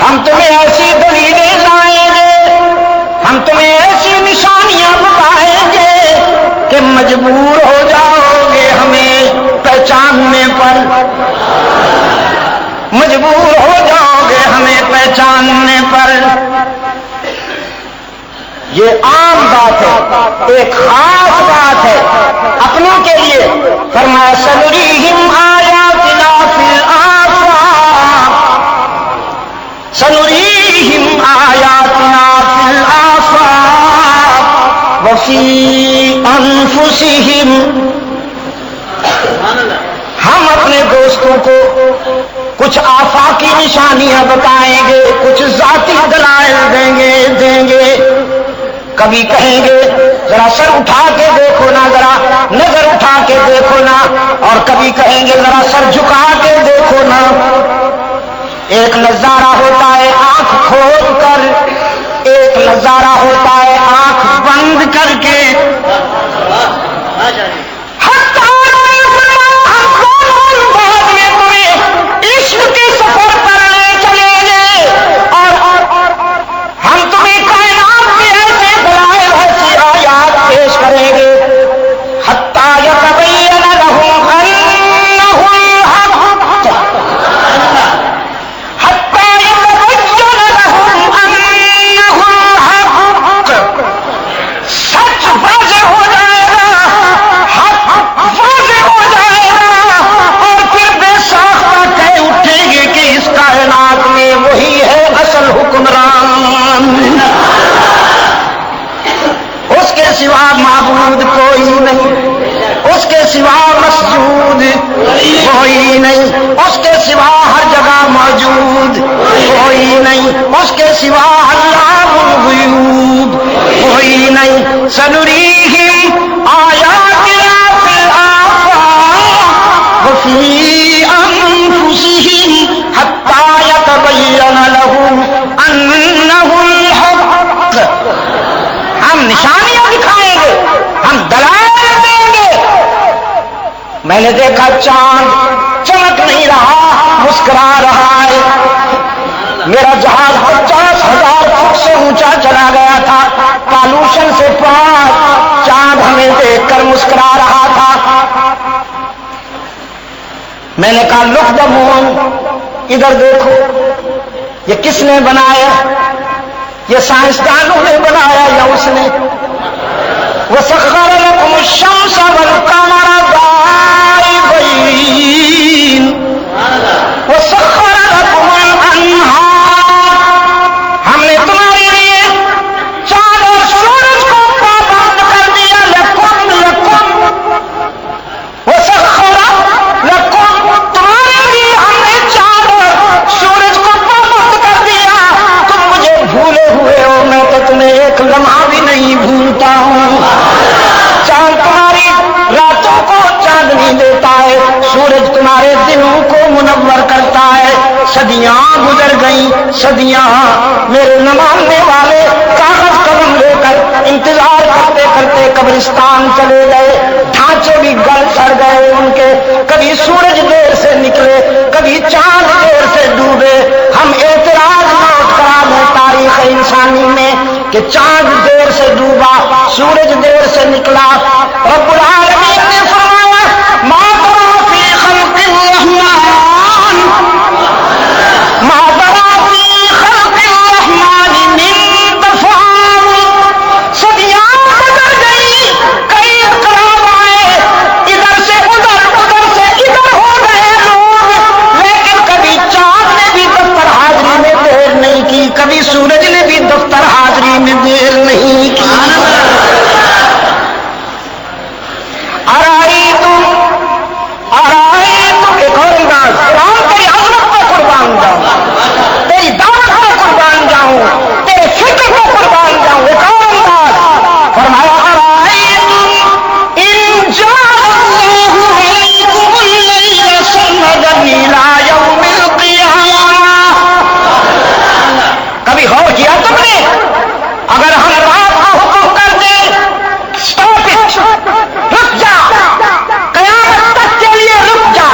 ہم تمہیں ایسی دلیلیں لائیں گے، ہم تمہیں ایسی نشانیاں بتائیں گے کہ مجبور ہو جاؤ گے ہمیں پہچاننے پر. مجبور ہو جاؤ گے ہمیں پہچاننے پر. یہ عام بات ہے، ایک خاص بات ہے اپنوں کے لیے. فرمایا سنریہم آیاتنا فی الآفاق سنریہم آیاتنا فی الآفاق وفی انفسہم. ہم اپنے دوستوں کو کچھ آفاقی نشانیاں بتائیں گے، کچھ ذاتی دلائل دیں گے. کبھی کہیں گے ذرا سر اٹھا کے دیکھو نا، ذرا نظر اٹھا کے دیکھو نا، اور کبھی کہیں گے ذرا سر جھکا کے دیکھو نا. ایک نظارہ ہوتا ہے آنکھ کھول کر، ایک نظارہ ہوتا ہے آنکھ بند کر کے. عشق کے سفر پر لے چلیں گے اور ہم تمہیں کائنات کے ایسے دلائل ایسی آیات پیش کریں گے حتی یتبین لہم انہ الحق حتی یتبین لہم انہ الحق. سچ واضح ہو جائے گا، کوئی نہیں اس کے سوا علام الغیوب کوئی نہیں سنریہم آیاتنا فی الآفاق وفی انفسہم حتی یتبین لہم انہ الحق ہم نشانیاں دکھائیں گے ہم دلائل دیں گے میں نے دیکھا چاند چمک نہیں رہا مسکرا رہا ہے میرا جہاز 50,000 فٹ سے اونچا چلا گیا تھا پالوشن سے پاک چاند ہمیں دیکھ کر مسکرا رہا تھا میں نے کہا لک دا مون ادھر دیکھو یہ کس نے بنایا یہ سائنسدانوں نے بنایا یا اس نے وَسَخَّرَ لَكُمُ الشَّمْسَ وَالْقَمَرَ دَائِبَيْنِ وَسَخَّرَ لَكُمُ الْأَنْهَارَ ہم نے تمہارے لیے چاند اور سورج کو پابند کر دیا لَكُمْ وَسَخَّرَ لَكُمْ تمہارے لیے ہم نے چاند اور سورج کو پابند کر دیا تم مجھے بھولے ہوئے ہو میں تو تمہیں ایک لمحہ بھی نہیں بھولتا ہوں چاند تمہاری راتوں کو چاندنی دیتا ہے سورج تمہارے دلوں کو منور کرتا ہے صدیاں گزر گئیں صدیاں میرے نہ ماننے والے کاغذ قلم لے کر انتظار کرتے کرتے قبرستان چلے گئے ڈھانچے بھی گل سڑ گئے ان کے کبھی سورج دیر سے نکلے کبھی چاند دیر سے ڈوبے ہم اعتراض نوٹ کرا دیں تاریخ انسانی میں کہ چاند دیر سے ڈوبا سورج دیر سے نکلا رب العالمین نے فرمایا ما ترى في خلق الرحمن ما ترى في خلق الرحمن من تفاوت صدیاں گزر گئی کئی انقلاب آئے ادھر سے ادھر ادھر سے ادھر ہو گئے لوگ لیکن کبھی چاند نے بھی دفتر حاضری میں دیر نہیں کی کبھی سورج نے بھی دفتر حاضری میں دیر نہیں کی ایک اور انداز قرآن تیری عظمت کو قربان جاؤں تیری دعوت کو قربان جاؤں تیرے فکر کو قربان جاؤں ایک اور انداز فرمایا ارائیتم ان جعل اللہ علیکم اللیل سرمدا الی یوم القیامہ کبھی غور کیا تم نے اگر ہم رات کا حکم کر دیں اسٹاپ اٹ رک جا قیامت تک کے لیے رک جا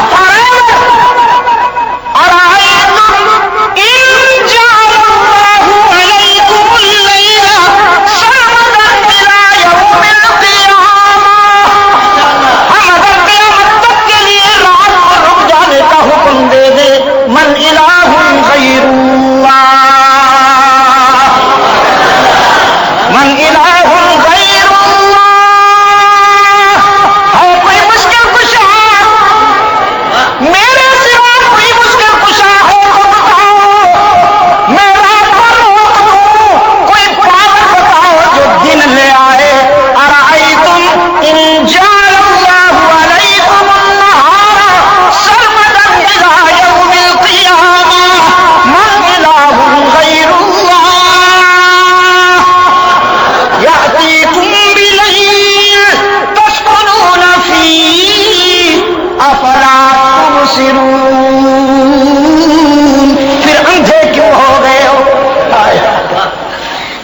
پھر اندھے کیوں ہو گئے ہو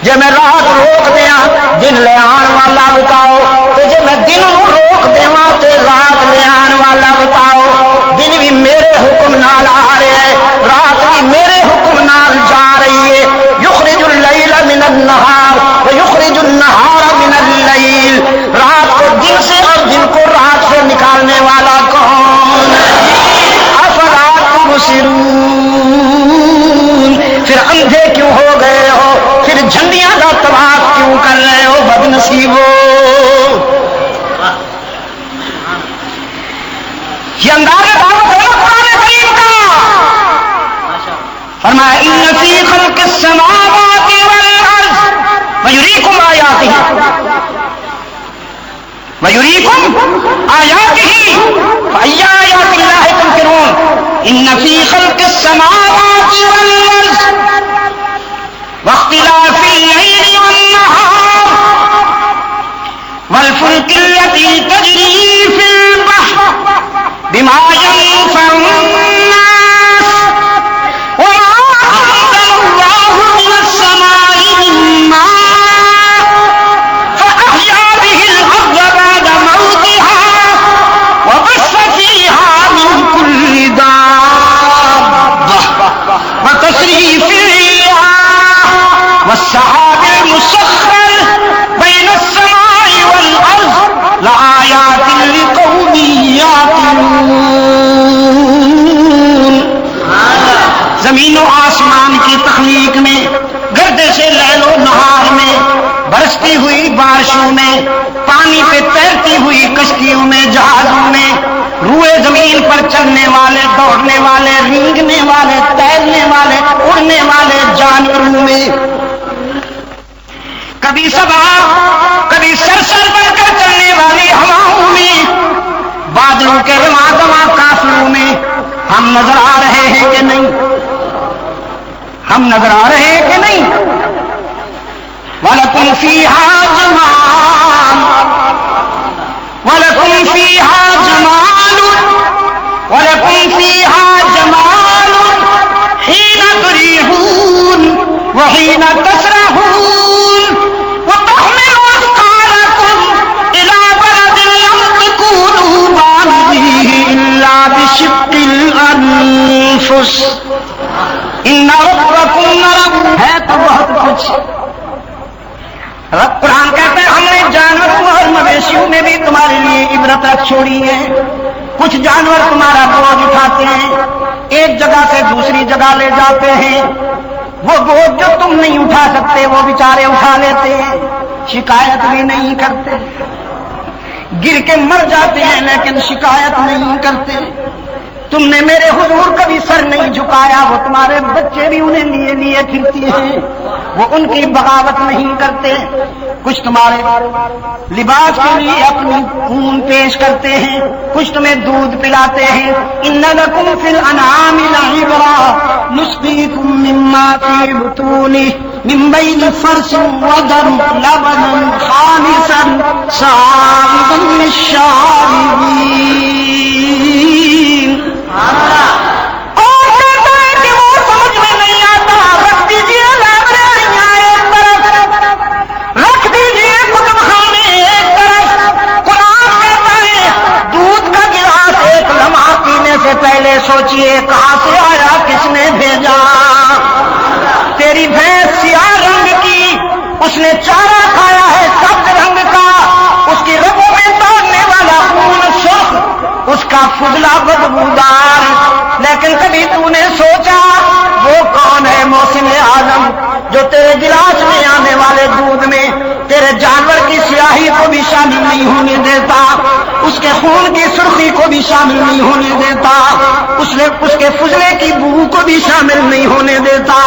جے میں رات روک دیا دن لے آن والا بتاؤ تو جے میں دن روک دیواں تے رات لے آن والا بتاؤ دن بھی میرے حکم نال آ رہے ہیں رات بھی میرے حکم نال جا رہی ہے یخرج اللیل من النہار ویخرج النہار من اللیل رات کو دن سے اور دن کو رات سے نکالنے والا کون پھر اندھے کیوں ہو گئے ہو پھر جھنڈیاں کا طواف کیوں کر رہے ہو بد نصیبو یہ انداز دعوت ہے قرآن کریم کا فرمایا ان فی خلق السماوات والارض ویریکم آیاتہ ویریکم آیاتہ فأی آیات اللہ تنکرون ان فی خلق السماوات والارض والسحاب المسخر بين السماء والأرض لآيات لقوم يعقلون. زمین و آسمان کی تخلیق میں، گردش لیل و نہار میں، برستی ہوئی بارشوں میں، پانی پہ تیرتی ہوئی کشتیوں میں، جہازوں میں، روئے زمین پر چلنے والے، دوڑنے والے، رینگنے والے، تیرنے والے، اڑنے والے جانوروں میں، کبھی صبا کبھی سرسر بن کر چلنے والی ہواؤں میں، بادلوں کے رواں دواں قافلوں میں ہم نظر آ رہے ہیں کہ نہیں؟ ہم نظر آ رہے ہیں کہ نہیں؟ وَلَكُمْ فِيهَا جَمَالٌ وَلَكُمْ فِيهَا جَمَالٌ وَلَكُمْ فِيهَا جَمَالٌ حِينَ تُرِيحُونَ وَحِينَ تَسْرَحُونَ وَتَحْمِلُ أَثْقَالَكُمْ إِلَى بَلَدٍ لَّمْ تَكُونُوا بَالِغِيهِ إِلَّا بِشِقِّ الْأَنفُسِ ان ربکم لرؤوف ہے تو بہت کچھ. رب قرآن کہتا ہے ہم نے جانوروں اور مویشیوں میں بھی تمہارے لیے عبرت رکھ چھوڑی ہے. کچھ جانور تمہارا بوجھ اٹھاتے ہیں، ایک جگہ سے دوسری جگہ لے جاتے ہیں، وہ بوجھ جو تم نہیں اٹھا سکتے وہ بیچارے اٹھا لیتے ہیں، شکایت بھی نہیں کرتے، گر کے مر جاتے ہیں لیکن شکایت نہیں کرتے. تم نے میرے حضور کبھی سر نہیں جھکایا، وہ تمہارے بچے بھی انہیں لیے لیے پھرتی ہیں، وہ ان کی بغاوت نہیں کرتے. کچھ تمہارے لباس کے لیے اپنی خون پیش کرتے ہیں، کچھ تمہیں دودھ پلاتے ہیں. ان لکم فی الانعام لعبرۃ نسقیکم مما فی بطونہ من بین فرث ودم لبنا خالصا سائغا للشاربین. اور کہتا ہے کہ وہ سمجھ میں نہیں آتا، رکھ دیجیے لائبریریاں ایک طرف، رکھ دیجیے کتب خانے ایک طرف. قرآن کہتا ہے دودھ کا گلاس ایک لمحہ پینے سے پہلے سوچئے کہاں سے آیا، کس نے بھیجا. تیری بھینس سیاہ رنگ کی، اس نے چارہ کھایا ہے سبز رنگ کا، اس کی رگوں میں دوڑنے والا خون سرخ، اس کا فضلہ بدبودار. لیکن کبھی تو نے سوچا وہ کون ہے محسن اعظم جو تیرے گلاس میں آنے والے دودھ میں تیرے جانور کی سیاہی کو بھی شامل نہیں ہونے دیتا، اس کے خون کی سرخی کو بھی شامل نہیں ہونے دیتا، اس کے فضلے کی بو کو بھی شامل نہیں ہونے دیتا.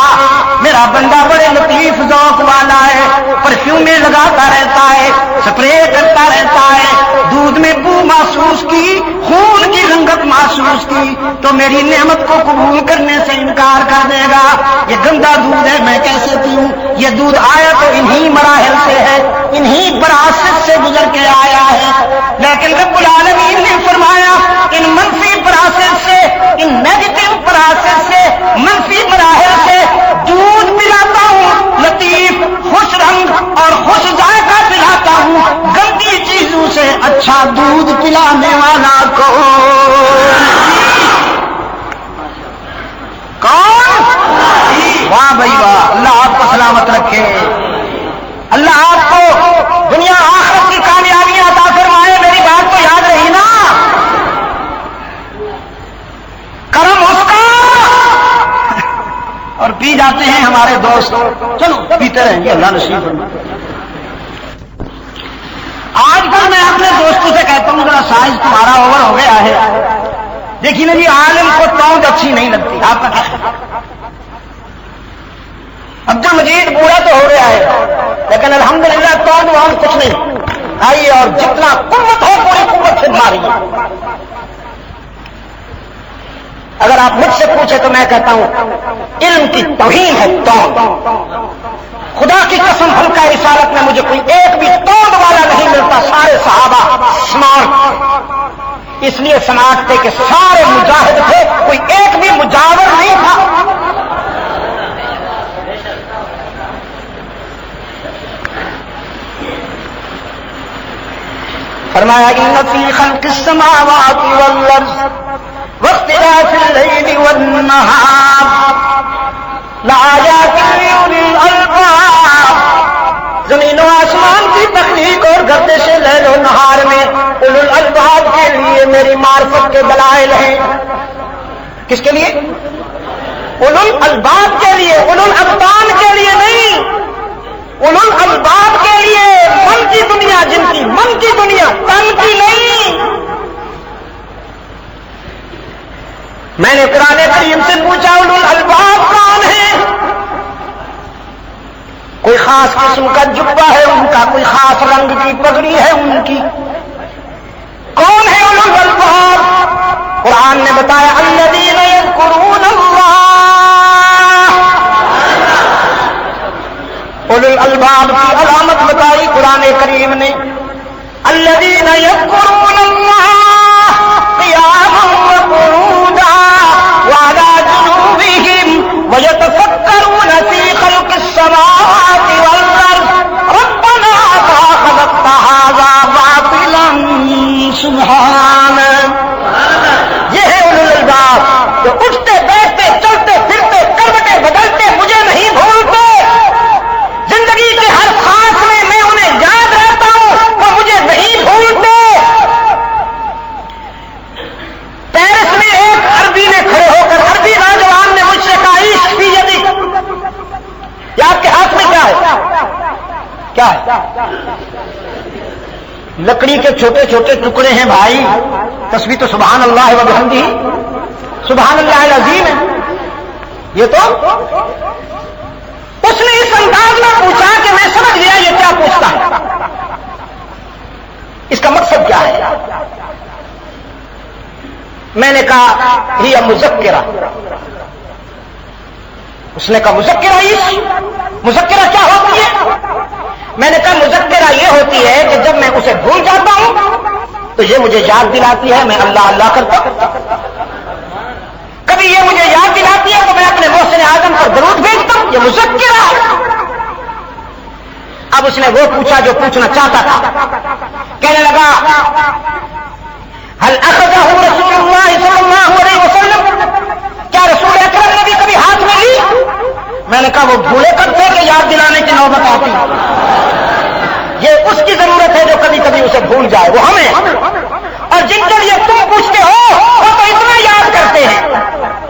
میرا بندہ بڑے لطیف ذوق والا ہے، پرفیومیں لگاتا رہتا ہے، سپرے کرتا رہتا ہے، دودھ میں بو محسوس کی، خون کی رنگت محسوس کی تو میری نعمت کو قبول کرنے سے انکار کر دے گا. یہ گندا دودھ ہے، میں کیسے پیوں؟ یہ دودھ آیا تو انہی مراحل سے ہے، انہی پراسس سے گزر کے آیا ہے. لیکن رب العالمین نے فرمایا ان منفی پراسس سے، ان نیگیٹو پراسس سے، منفی مراحل سے دودھ پلاتا ہوں، لطیف خوش رنگ اور خوش ذائقہ پلاتا ہوں. گندی چیزوں سے اچھا دودھ پلانے والا کون؟ واہ بھائی واہ. اللہ آپ کو سلامت رکھے، اللہ آپ کو دنیا آخرت کی کامیابیاں عطا فرمائے. میری بات تو یاد رہی نا؟ کرم اس کا. اور پی جاتے ہیں ہمارے دوست، چلو پیتے رہیں گے، اللہ نصیب فرمائے. آج کل میں اپنے دوستوں سے کہتا ہوں ذرا سائز تمہارا اوور ہو گیا ہے. دیکھیے نا جی، عالم کو توند اچھی نہیں لگتی، آپ کا کیا؟ عبد المجید بوڑھا تو ہو گیا ہے لیکن الحمدللہ توند وہاں کچھ نہیں. آئیے اور جتنا قوت ہو پوری قوت سے ماریے. اگر آپ مجھ سے پوچھے تو میں کہتا ہوں علم کی توہین ہے توند. خدا کی قسم حلقہ رسالت میں مجھے کوئی ایک بھی توند والا نہیں ملتا. سارے صحابہ سمارٹ، اس لیے سمارٹ تھے کہ سارے مجاہد تھے، کوئی ایک بھی مجاور نہیں تھا. فرمایا ان فی خلق السماوات والارض واختلاف الليل والنهار لآيات لأولي الألباب لیل و نہار میں اولو الالباب کے لیے میری معرفت کے دلائل ہیں. کس کے لیے؟ اولو الالباب کے لیے، اولو الابدان کے لیے نہیں، اولو الالباب کے لیے. من کی دنیا، جن کی من کی دنیا، تن کی نہیں. میں نے قرآن کریم سے پوچھا اولو الالباب کون ہے؟ کوئی خاص قسم کا جبہ ہے ان کا، کوئی خاص رنگ کی پگڑی ہے ان کی. کون ہے اولو الالباب؟ قرآن نے بتایا الذین یذکرون اللہ. اولو الالباب کی علامت بتائی قرآن کریم نے. الذین یذکرون اللہ قیاما وقعودا وعلی جنوبہم ویتفکرون فی خلق السماوات والارض ربنا ما خلقت ھذا باطلا سبحانک. یہ ہے اولو الالباب جو اٹھتے بیٹھتے چلتے پھرتے کروٹیں بدلتے مجھے نہیں بھولتے. زندگی کے ہر سانس میں انہیں یاد رہتا ہوں، وہ مجھے نہیں بھولتے. پیرس میں ایک عربی نے کھڑے ہو کر، عربی نوجوان نے مجھ سے کہا عشق فی یدک. یہ آپ کے ہاتھ میں کیا ہے؟ کیا ہے؟ لکڑی کے چھوٹے چھوٹے ٹکڑے ہیں بھائی. تسبیح تو سبحان اللہ و بحمدہ، سبحان اللہ العظیم ہے. یہ تو اس نے اس انداز میں پوچھا کہ میں سمجھ گیا یہ کیا پوچھتا ہے، اس کا مقصد کیا ہے. میں نے کہا یہ مذکرہ. اس نے کہا مذکرہ؟ مذکرہ کیا ہوتی ہے؟ میں نے کہا مذکرہ یہ ہوتی ہے کہ جب میں اسے بھول جاتا ہوں تو یہ مجھے یاد دلاتی ہے، میں اللہ اللہ کرتا ہوں. کبھی یہ مجھے یاد دلاتی ہے تو میں اپنے محسن اعظم پر درود بھیجتا ہوں. یہ مذکرہ ہے. اب اس نے وہ پوچھا جو پوچھنا چاہتا تھا. کہنے لگا هل اخذه رسول اللہ صلی اللہ علیہ وسلم، کیا رسول اکرم نے بھی کبھی ہاتھ میں لی؟ میں نے کہا وہ بھولے کرتے کہ یاد دلانے کی نوبت آتی. یہ اس کی ضرورت ہے جو کبھی کبھی اسے بھول جائے، وہ ہمیں. اور جن کے لیے تم پوچھتے ہو وہ تو اتنا یاد کرتے ہیں،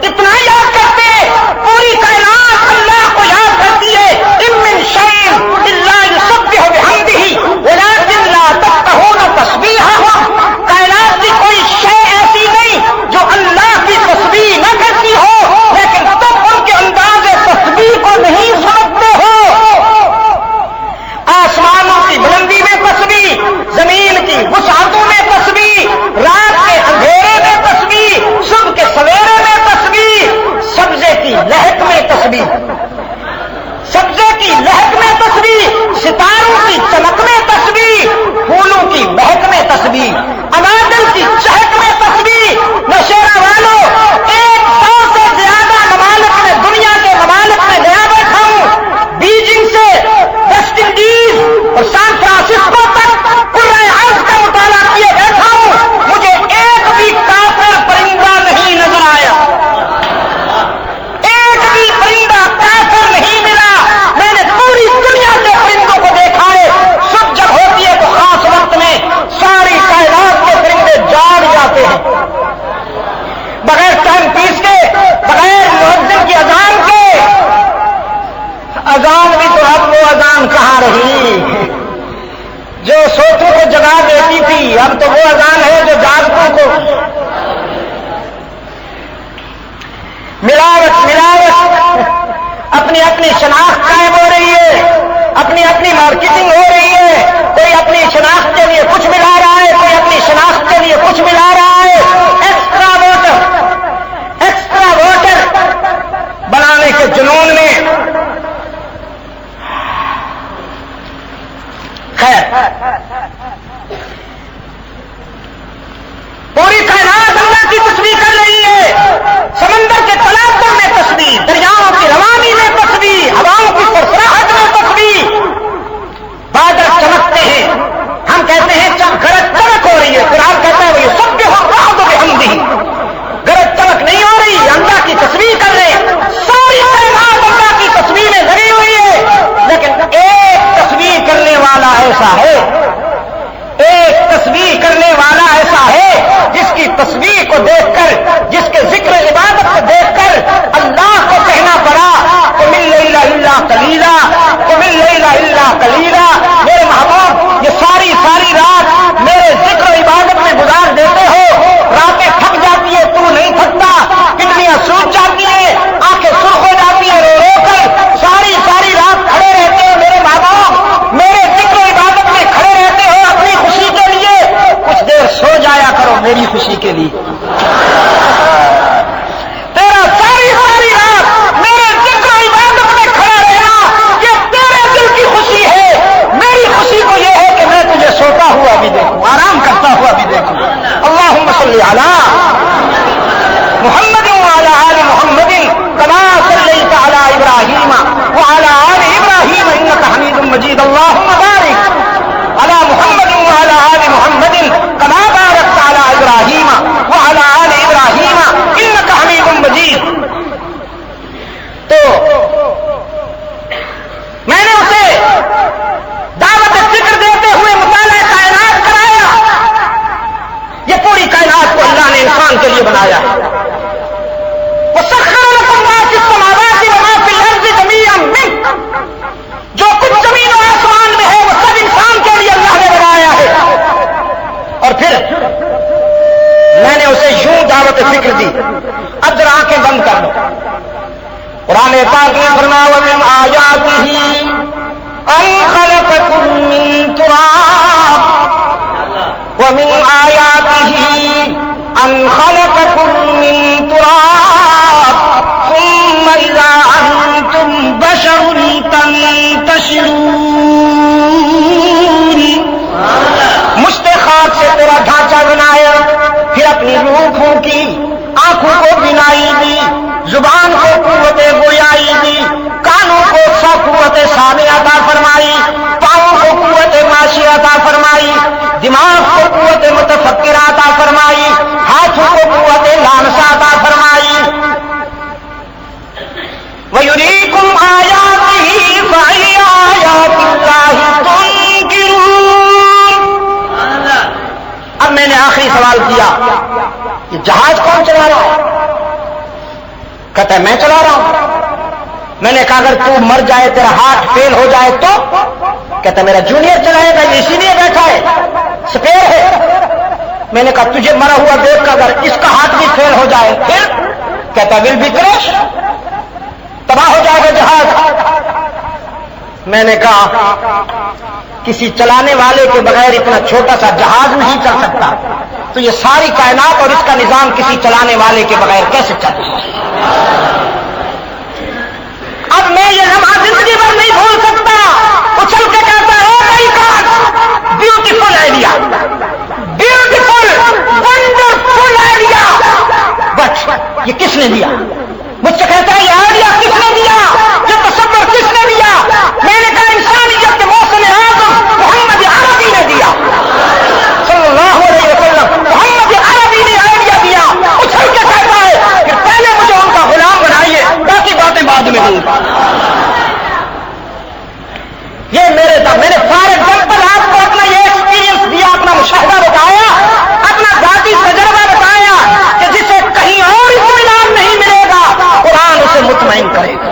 اتنا یاد کرتے ہیں، پوری کائنات اللہ کو یاد کرتی ہے. ان من شیء الا یسبح بحمدہ ولکن لا تفقهون تسبیحہ. کائنات کی کوئی شے ایسی نہیں جو اللہ کی تسبیح نہ کرتی ہو، لیکن تم ان کے انداز تسبیح کو نہیں سمجھتے ہو. آسمانوں کی بلندی میں تسبیح، زمین کی وسعتوں میں تسبیح، رات کے اندھیرے میں تسبیح، صبح کے سویرے میں تسبیح، سبزے کی لہک میں تسبیح، سبزے کی لہک میں تسبیح، ستاروں کی چمک میں تسبیح، پھولوں کی مہک میں تسبیح، اناجل کی چہک میں تسبیح. نشیرہ والوں، 100 سے زیادہ ممالک میں، دنیا کے ممالک میں گیا بیٹھا ہوں. بیجنگ سے ویسٹ انڈیز اور سان فرانسسکو تک قرآن عرض کا مطالعہ کیے بیٹھا ہوں. مجھے ایک بھی کافر پرندہ نہیں نظر آیا، ایک بھی پرندہ کافر نہیں ملا. میں نے پوری دنیا کے پرندوں کو دیکھا ہے. صبح جب ہوتی ہے تو خاص وقت میں ساری کائنات کے پرندے جاگ جاتے ہیں، بغیر ٹائم پیس کے، بغیر مؤذن کی اذان کے. اذان بھی تو اب وہ اذان کہاں رہی جو سوتوں کو جگا دیتی تھی، اب تو وہ اذان ہے جو جاگتوں کو. ملاوٹ ملاوٹ، اپنی اپنی شناخت قائم ہو رہی ہے، اپنی اپنی مارکیٹنگ ہو رہی ہے. کوئی اپنی شناخت کے لیے کچھ ملا رہا ہے، کوئی اپنی شناخت کے لیے کچھ ملا رہا ہے. ایکسٹرا ووٹر بنانے کے جنون میں. خیر، پوری کائنات اللہ کی تسبیح کر رہی ہے. سمندر کے تلازم میں تسبیح، دریاؤں کی روانی میں تسبیح، ہواؤں کی سرسراہٹ میں تسبیح. بادل چمکتے ہیں، ہم کہتے ہیں گرج چمک ہو رہی ہے، قرآن کہتا ہے وہ یہ سب کے ہو دعوت فکر دی. اب ذرا آنکھیں بند کر لو. قرآن پاک نے فرمایا وَمِنْ آيَاتِهِ أَنْ خَلَقَكُم مِّن تُرَابٍ وَمِنْ آيَاتِهِ أَنْ خَلَقَكُم مِّن تُرَابٍ ثُمَّ إِذَا أَنْتُمْ بَشَرٌ تَنْتَشِرُونَ. مشت خاک سے تیرا ڈھانچہ بنایا، پھر اپنی روح پھونکی، آنکھوں کو بینائی دی، زبان کو قوت گویائی دی، کانوں کو قوت سامع عطا فرمائی، پاؤں کو قوت ماشی عطا فرمائی، دماغ کو قوت متفکر عطا فرمائی، ہاتھوں کو قوت لامسہ عطا فرمائی. وَيُرِيكُمْ آيَاتِهِ فَأَيَّ آيَاتِ اللَّهِ تُنْكِرُونَ. اب میں نے آخری سوال کیا، یہ جہاز کون چلا رہا ہے؟ کہتا ہے میں چلا رہا ہوں. میں نے کہا اگر تو مر جائے، تیرا ہاتھ فیل ہو جائے تو؟ کہتا ہے میرا جونیئر چلائے گا، یہ اسی لیے بیٹھا ہے، سپیئر ہے. میں نے کہا تجھے مرا ہوا دیکھ کر اگر اس کا ہاتھ بھی فیل ہو جائے پھر؟ کہتا ول بی کریش، تباہ ہو جائے گا جہاز. میں نے کہا کسی چلانے والے کے بغیر اتنا چھوٹا سا جہاز نہیں چل سکتا، تو یہ ساری کائنات اور اس کا نظام کسی چلانے والے کے بغیر کیسے چلتا ہے؟ اب میں یہ لمحہ زندگی بھر نہیں بھول سکتا. اچھل کے کہتا ہے my God, beautiful idea, beautiful wonderful idea, but یہ کس نے دیا؟ مجھ سے کہتا ہے یہ آئیڈیا کس نے دیا، یہ تصور کس نے دیا؟ میں نے کہا انسانیت کے موسم اعظم محمد عربی نے دیا صلی اللہ علیہ وسلم. محمد عربی نے آئیڈیا دیا. اچھل کے کہتا ہے کہ پہلے مجھے ان کا غلام بنائیے، باقی باتیں بعد میں ہوں. یہ میں نے سارے دل پر آپ کو اپنا یہ ایکسپیرینس دیا، اپنا مشاہدہ بتایا، اپنا ذاتی تجربہ بتایا کہ جسے کہیں اور اطمینان نہیں ملے گا قرآن اسے مطمئن کرے گا.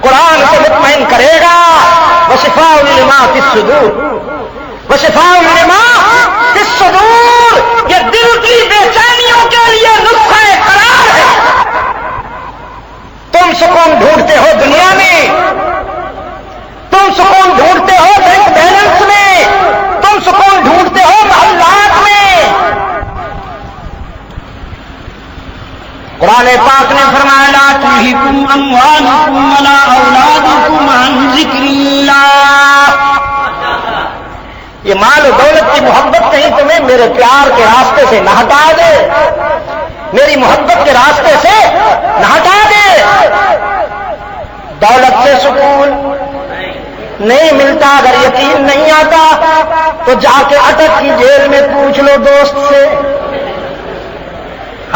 قرآن اسے مطمئن کرے گا. وشفاء لما فی الصدور، وشفاء لما فی الصدور، یہ دل کی بے چینیوں کے لیے نسخہ قرار ہے. تم سکون ڈھونڈتے ہو دنیا میں، تم سکون ڈھونڈتے ہو بینک بیلنس میں، تم سکون ڈھونڈتے ہو محلات میں. قرآن پاک نے فرمایا لا تلہکم اموالکم ولا اولادکم عن ذکر اللہ. یہ مال و دولت کی محبت کہیں تمہیں میرے پیار کے راستے سے نہ ہٹا دے، میری محبت کے راستے سے نہ ہٹا دے. دولت سے سکون نہیں ملتا. اگر یقین نہیں آتا تو جا کے اٹک کی جیل میں پوچھ لو دوست سے.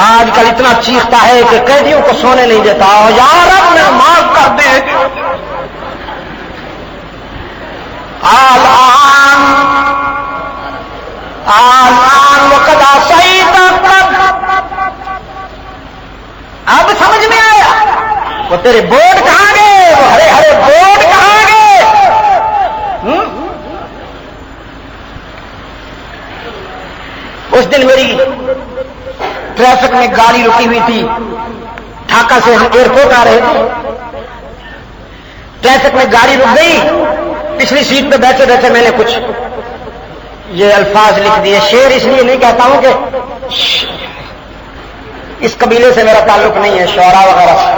آج کل اتنا چیختا ہے کہ قیدیوں کو سونے نہیں دیتا. یار اب میں معاف کر دے. آلان وقت عصیت قبل. اب سمجھ میں آیا وہ تیرے بورڈ کہاں گئے، وہ ہرے ہرے بورڈ کہاں گئے. اس دن میری ٹریفک میں گاڑی رکی ہوئی تھی. ڈھاکہ سے ہم ایئرپورٹ آ رہے تھے. ٹریفک میں گاڑی رک گئی. پچھلی سیٹ پہ بیٹھے بیٹھے میں نے کچھ یہ الفاظ لکھ دیے. شعر اس لیے نہیں کہتا ہوں کہ اس قبیلے سے میرا تعلق نہیں ہے، شعراء وغیرہ سے.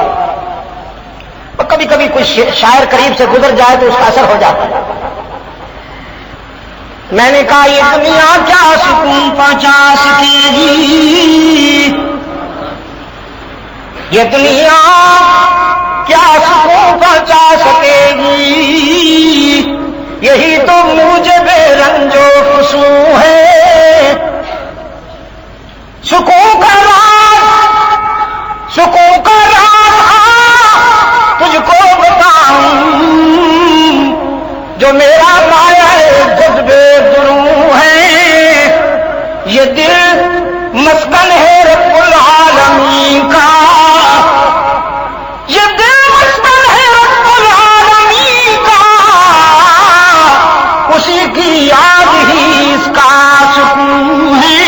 کبھی کبھی کوئی شاعر قریب سے گزر جائے تو اس کا اثر ہو جاتا ہے. میں نے کہا یہ دنیا کیا سکون پہنچا سکے گی، یہ دنیا کیا سکون پہنچا سکے گی، یہی تو مجھے بے رنج و فسوں ہے. سکون کا راز، سکون کا راز تجھ کو بتاؤں، جو میرا مایا جذبے دروں ہے. یہ دل مسکن ہے رب العالمین کا، یہ دل مسکن ہے رب العالمین کا، اسی کی یاد ہی اس کا سکون ہے.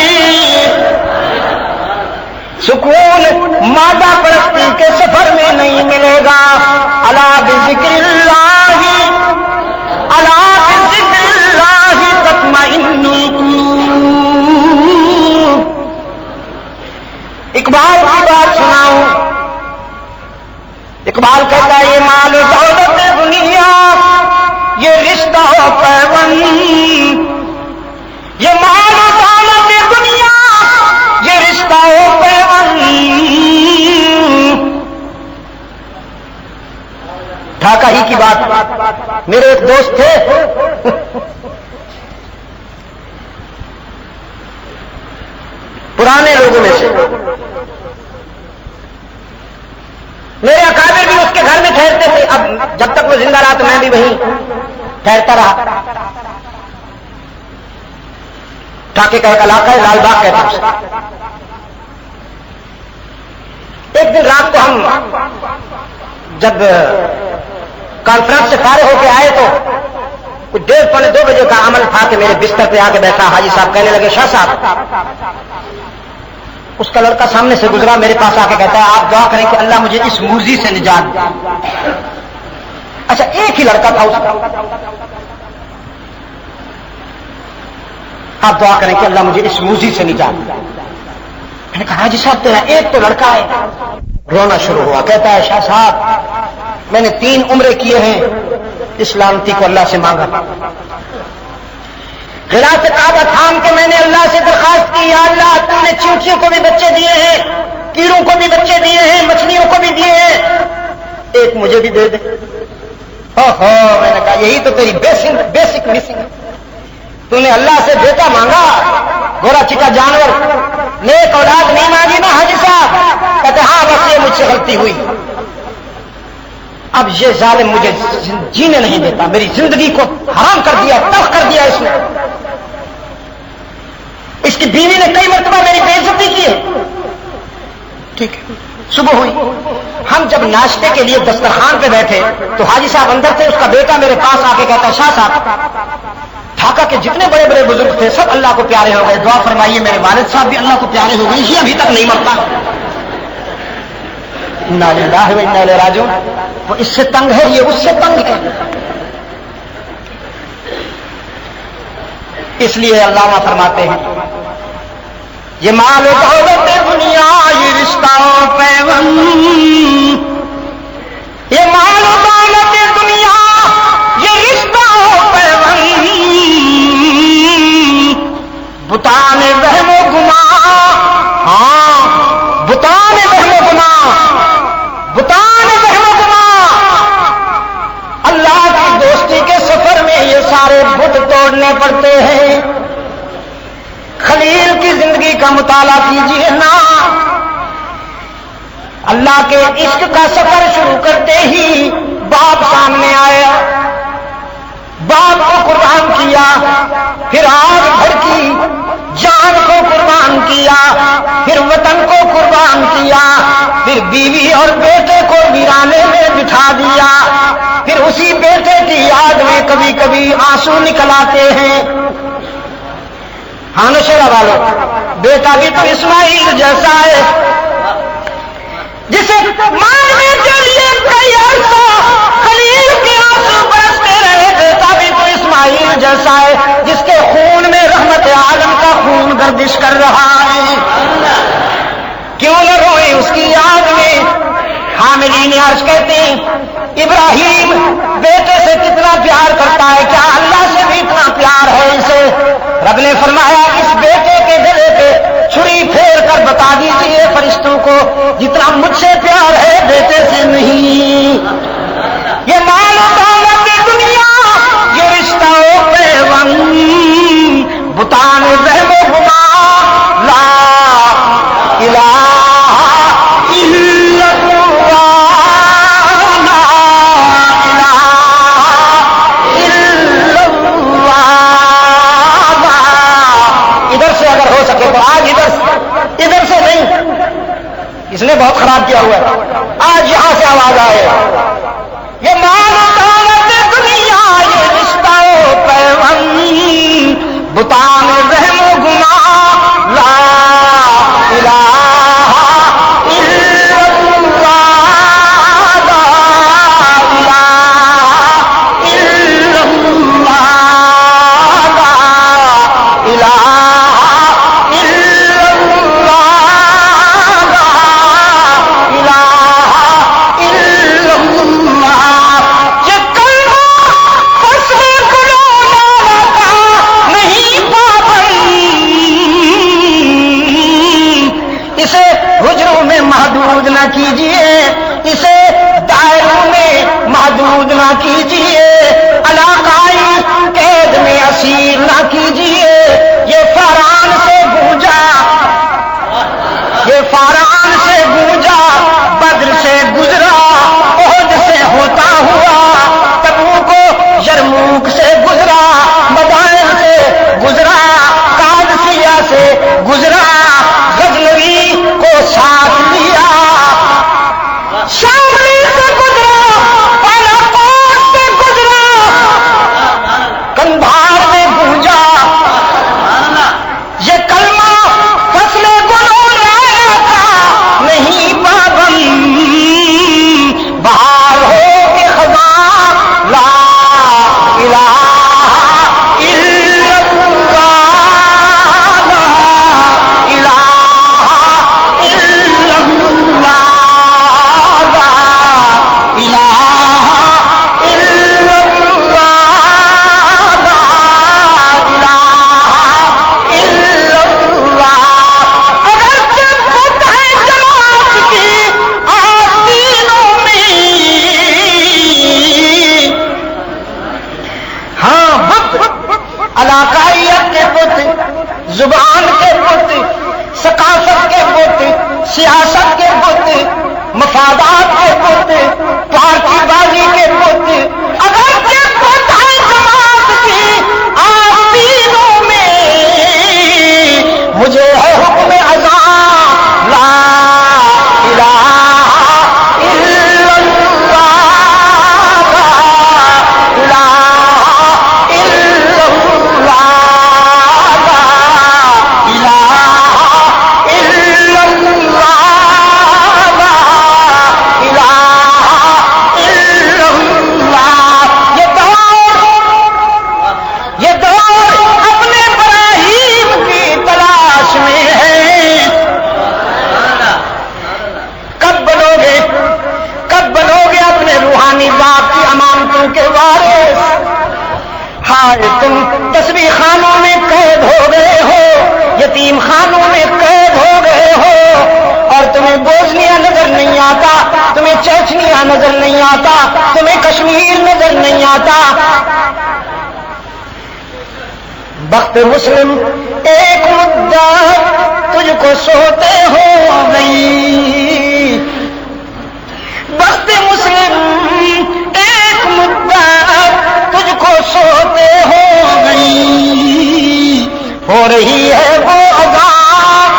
سکون مادہ پرستی کے سفر میں نہیں ملے گا. الا بذکر اللہ الا بذکر اللہ تطمئن القلوب. اقبال کی بات سناؤں. اقبال کہتا ہے یہ مال و دولت دنیا یہ رشتہ و پیوند، یہ مال و دولت دنیا یہ رشتہ و پیوند. ڈھاکہ ہی کی بات. میرے ایک دوست تھے پرانے لوگوں میں سے، میرے اکابر بھی اس کے گھر میں ٹھہرتے تھے. اب جب تک وہ زندہ رہا تو میں بھی وہیں ٹھہرتا رہا. ڈھاکے کا ایک علاقہ ہے لال باغ کہتے ہیں. ایک دن رات کو ہم جب کانفرنس سے فارغ ہو کے آئے تو کچھ 1:30-2 بجے کا عمل تھا کہ میرے بستر پہ آ کے بیٹھا. حاجی صاحب کہنے لگے شاہ صاحب. اس کا لڑکا سامنے سے گزرا میرے پاس آ کے کہتا ہے آپ دعا کریں کہ اللہ مجھے اس موذی سے نجات دے. اچھا ایک ہی لڑکا تھا اس کا. آپ دعا کریں کہ اللہ مجھے اس موذی سے نجات دے. میں نے کہا حاجی صاحب تیرا ایک تو لڑکا ہے. رونا شروع ہوا. کہتا ہے شاہ صاحب میں نے 3 عمرے کیے ہیں اس لعنتی کو اللہ سے مانگا. غلاف کعبہ تھام کے میں نے اللہ سے درخواست کی یا اللہ تم نے چیونٹیوں کو بھی بچے دیے ہیں، کیڑوں کو بھی بچے دیے ہیں، مچھلیوں کو بھی دیے ہیں، ایک مجھے بھی دے دے. میں نے کہا یہی تو تیری بیسک مسنگ ہے. تو نے اللہ سے بیٹا مانگا گورا چٹا جانور، نیک اولاد نہیں مانگی نا حاجی صاحب. کہتے ہاں بس یہ مجھ سے غلطی ہوئی. اب یہ ظالم مجھے جینے نہیں دیتا، میری زندگی کو حرام کر دیا، تلخ کر دیا اس نے. اس کی بیوی نے کئی مرتبہ میری بے عزتی کی ہے. ٹھیک ہے صبح ہوئی، ہم جب ناشتے کے لیے دسترخوان پہ بیٹھے تو حاجی صاحب اندر تھے. اس کا بیٹا میرے پاس آ کے کہتا ہے شاہ صاحب ڈھاکہ کے جتنے بڑے بڑے بزرگ تھے سب اللہ کو پیارے ہو گئے، دعا فرمائیے میرے والد صاحب بھی اللہ کو پیارے ہو گئے، یہ ابھی تک نہیں مرتا. انا للہ و انا الیہ راجعون. وہ اس سے تنگ ہے، یہ اس سے تنگ ہے. اس لیے علامہ فرماتے ہیں یہ مال و دولت دنیا یہ رشتہ و پیوند، یہ مال و دولت دنیا یہ رشتہ و پیوند. بتان وہم و گماں، ہاں بتان وہم و گماں، بتان وہم و گماں. اللہ کی دوستی کے سفر میں یہ سارے بت توڑنے پڑتے ہیں. خلیل کی زندگی کا مطالعہ کیجیے نا. اللہ کے عشق کا سفر شروع کرتے ہی باپ سامنے آیا، باپ کو قربان کیا، پھر آگ بھڑکی، جان کو قربان کیا، پھر وطن کو قربان کیا، پھر بیوی اور بیٹے کو ویرانے میں بٹھا دیا، پھر اسی بیٹے کی یاد میں کبھی کبھی آنسو نکل آتے ہیں. ہاں نشیرہ والوں بیٹا بھی تو اسماعیل جیسا ہے جسے ماننے کے لیے کئی عرصہ خلیل کے آنسو برستے رہے. بیٹا بھی تو اسماعیل جیسا ہے جس کے خون میں رحمت عالم کا خون گردش کر رہا ہے. کیوں نہ روئیں اس کی یاد میں. حاملین عرش کہتے ہیں ابراہیم بیٹے سے کتنا پیار کرتا ہے، کیا اللہ سے بھی اتنا پیار ہے اسے؟ رب نے فرمایا اس بیٹے کے گلے پہ چھری پھیر کر بتا دیجیے فرشتوں کو جتنا مجھ سے پیار ہے بیٹے سے نہیں. یہ مال و دولت دنیا یہ رشتہ و پیوند، بتان وہم و گماں، لا الہ الا اللہ، لا الہ الا اللہ. ادھر سے اگر ہو سکے تو آج ادھر سے نہیں، اس نے بہت خراب کیا ہوا ہے. آج یہاں سے آواز آئے یہ مال و دولت دنیا یہ رشتہ و پیوند، بتان وہم و گماں، لا الہ حجروں میں محدود نہ کیجیے، اسے دائروں میں محدود نہ کیجیے، علاقائی قید میں اسیر نہ کیجیے۔ یہ فاران سے گونجا، یہ فاران سے گونجا، بدر سے گزرا، عہد سے ہوتا ہوا، تبوک کو یرموک سے گزرا، مدائن سے گزرا، قادسیہ سے گزرا، غزنوی کو ساتھ لیا، شاملی سے گزرا، بالاکوٹ سے گزرا، کندھار میں گونجا یہ کلمہ، فصل گلوں لایا تھا نہیں پابند، بہار ہو کے خزاں لا الہ الا اللہ، لا الہ الا اللہ، لا الہ الا اللہ، لا الہ الا اللہ۔ اگرچہ خود ہے جماعت کی آستینوں میں، ہاں بت علاقائیت کے بت، زبان کے بت، ثقافت کے بت، سیاست کے بت، مفادات کے بت، پارٹی بازی کے بت، اگرچہ بت ہے جماعت کی آستینوں میں، مجھے ہے حکم اذاں لا الہ الا اللہ، لا الہ الا اللہ، لا الہ الا اللہ، لا الہ الا اللہ۔ یہ دور اپنے ابراہیم کی تلاش میں ہے، کب بنوگے اپنے روحانی باپ کی امانتوں کے وارث؟ ہائے تم تسبیح خانوں میں قید ہو گئے ہو، یتیم خانوں میں قید ہو گئے ہو، اور تمہیں بوسنیا نظر نہیں آتا، تمہیں چیچنیا نظر نہیں آتا، تمہیں کشمیر نظر نہیں آتا۔ بخت مسلم ایک مدت تجھ کو سوتے ہو گئی، بخت مسلم ایک مدت تجھ کو سوتے ہو گئی، ہو رہی ہے وہ اذان،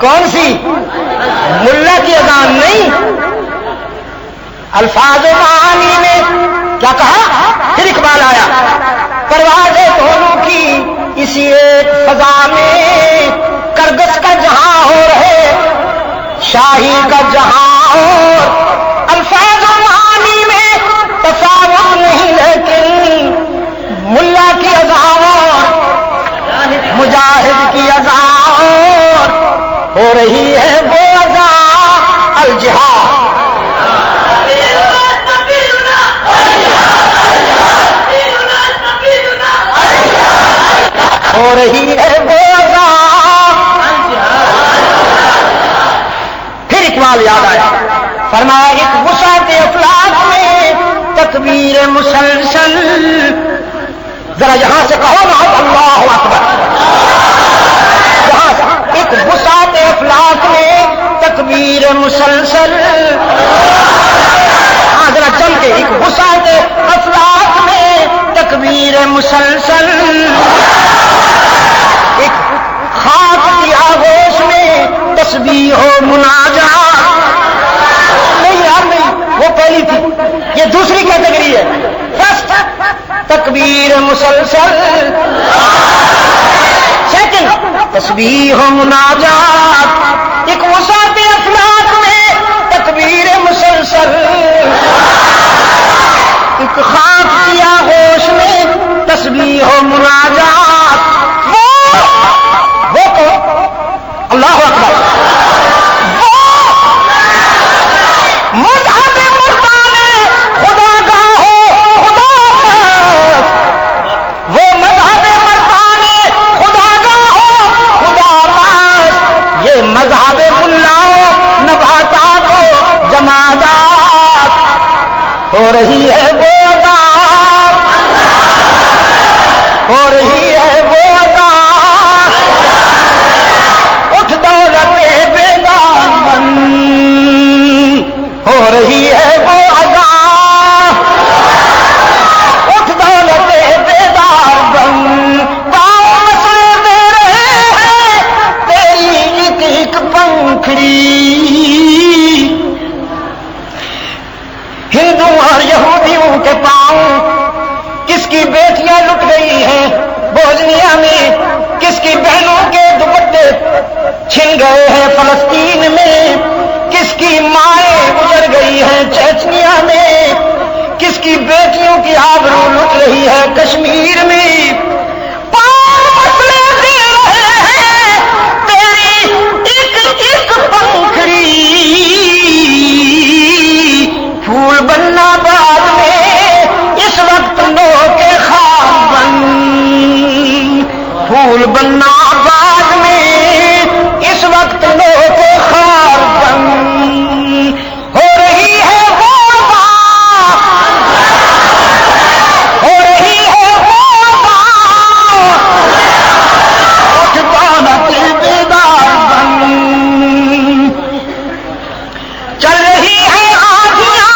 کون سی؟ ملا کی اذان نہیں، الفاظ معانی میں کیا کہا؟ پھر اقبال آیا، پروازیں دونوں کی اسی ایک فضا میں، کرگس کا جہاں اور ہے شاہی کا جہاں اور، الفاظ و معانی میں تفاوت نہیں، لیکن ملا کی اذان اور مجاہد کی اذان اور، ہو رہی ہے وہ اذان الجہاد، ہو رہی ہے وہ اذان۔ پھر اقبال یاد آیا، فرمایا ایک وسعت افلاک میں تکبیر مسلسل، ذرا یہاں سے کہو نا اللہ اکبر، یہاں سے ایک وسعت افلاک میں تکبیر مسلسل، ہاں ذرا چل کے، ایک وسعت افلاک میں تکبیر مسلسل، ایک خاک کی آغوش میں تسبیح و مناجات، نہیں یار نہیں، وہ پہلی تھی، یہ دوسری کیٹیگری ہے، فرسٹ تکبیر مسلسل، سیکنڈ تسبیح و مناجات، ایک وسعت افلاک میں تکبیر مسلسل، ایک خاک کی آغوش میں تسبیح و مناجات، وہ کو اللہ اکبر، وہ مذہب مردان خدا کا ہو خدا پاس، وہ مذہب مردان خدا کا ہو خدا پاس، مذہب ملاؤ نباتات و جمادات ہو رہی ہے وہ عذاب ہو رہی ہے وہ عذاب اٹھ دولت بیدار بن ہو رہی ہے وہ عذاب اٹھ دولت بیدار بن پاؤں مسئلے دے رہے ہیں تیری ایک ایک پنکھڑی ہندو اور یہودیوں کے پاؤں کس کی بیٹیاں لٹ گئی ہیں بوزنیا میں کس کی بہنوں کے دوپٹے چھن گئے ہیں فلسطین میں کس کی مائیں اجڑ گئی ہیں چیچنیا میں کس کی بیٹیوں کی آبرو لٹ رہی ہے کشمیر میں پاؤں مسئلے دے رہے ہیں تیری ایک ایک پنکھڑی پھول بننا بعد میں اس وقت نو کے خواب بن پھول بننا بعد میں اس وقت نو کے خواب بن ہو رہی ہے وہ بات ہو رہی ہے وہ بات اٹھ دولت بیدار بن چل رہی ہے آندھیاں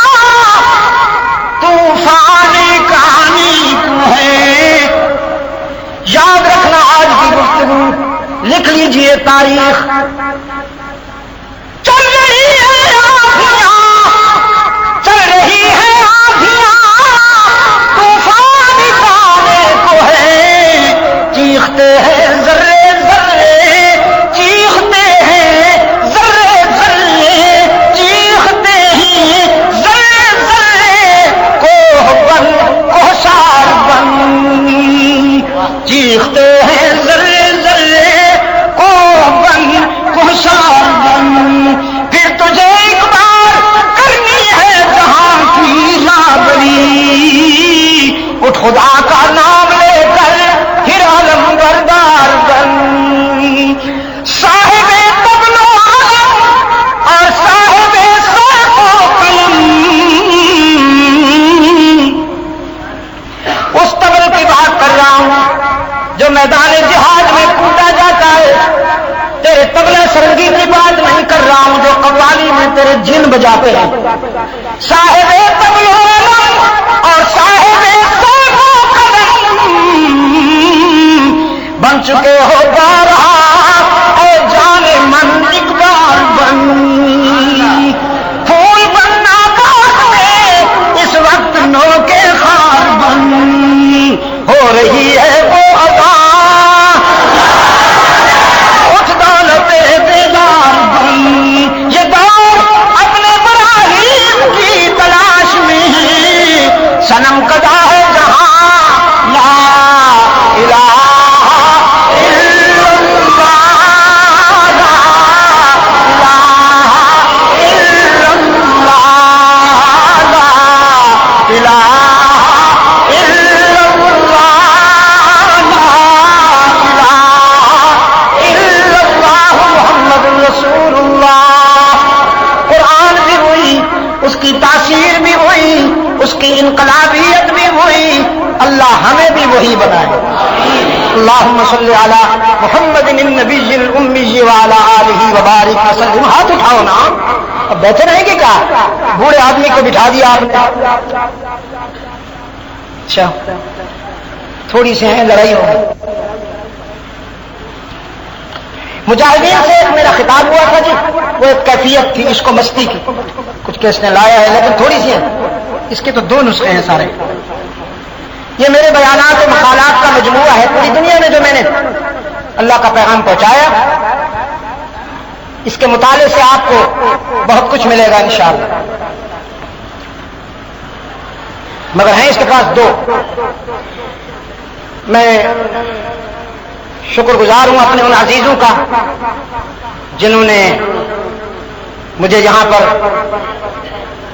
طوفان کہانی تو ہے یاد رکھنا آج کی گفتگو لکھ لیجئے تاریخ چل رہی ہے آندھیاں چل رہی ہے آندھیاں طوفان کہانی تو ہے چیختے ہیں ذرے ذرے چیختے ہیں ذرے ذرے چیختے ہیں ذرے ذرے کوہ بن کوہسار بن چیختے ہیں ذرے ذرے کوہ بن کوہسار بن پھر تجھے ایک بار کرنی ہے جہاں کی رابری اٹھ خدا کا نام لے کر پھر عالم بردار بن صاحب تبلو عالم اور صاحب سیف و قلم اس تبل کی بات کر رہا ہوں جو میدان جہاد میں کوٹا جاتا ہے تیرے تبلے سرنگی کی بات نہیں کر رہا ہوں جو قوالی میں تیرے جن بجاتے ہیں صاحب تبلو عالم اور صاحب سیف و قلم بن چکے ہو بارہا اے جان من اقبال بن پھول بننا بعد میں اس وقت نو کے خار بن ہو رہی ہے وہ عطا اٹھ دولت بیدار بن یہ دور اپنے براہیم کی تلاش میں صنم کدا ہے جہاں لا الہ الا اللہ لا الہ الا اللہ لا الہ الا اللہ لا الہ الا اللہ محمد رسول اللہ قرآن بھی ہوئی اس کی تاثیر بھی ہوئی اس کی انقلابیت بھی ہوئی اللہ ہمیں بھی وہی بنائے اللہم صلی علی محمد النبی الامی وعلی آلہ وبارک وسلم ہاتھ اٹھاؤ نا اب بیٹھے رہیں گے کیا بوڑھے آدمی کو بٹھا دیا آپ نے اچھا تھوڑی سی ہیں لڑائی ہوگی مجاہدین سے میرا خطاب ہوا تھا جی وہ ایک کیفیت تھی اس کو مستی کی کچھ کیس نے لایا ہے لیکن تھوڑی سی ہے اس کے تو دو نسخے ہیں سارے یہ میرے بیانات و مقالات کا مجموعہ ہے پوری دنیا میں جو میں نے اللہ کا پیغام پہنچایا اس کے مطالعے سے آپ کو بہت کچھ ملے گا انشاءاللہ مگر ہیں اس کے پاس دو میں شکر گزار ہوں اپنے ان عزیزوں کا جنہوں نے مجھے یہاں پر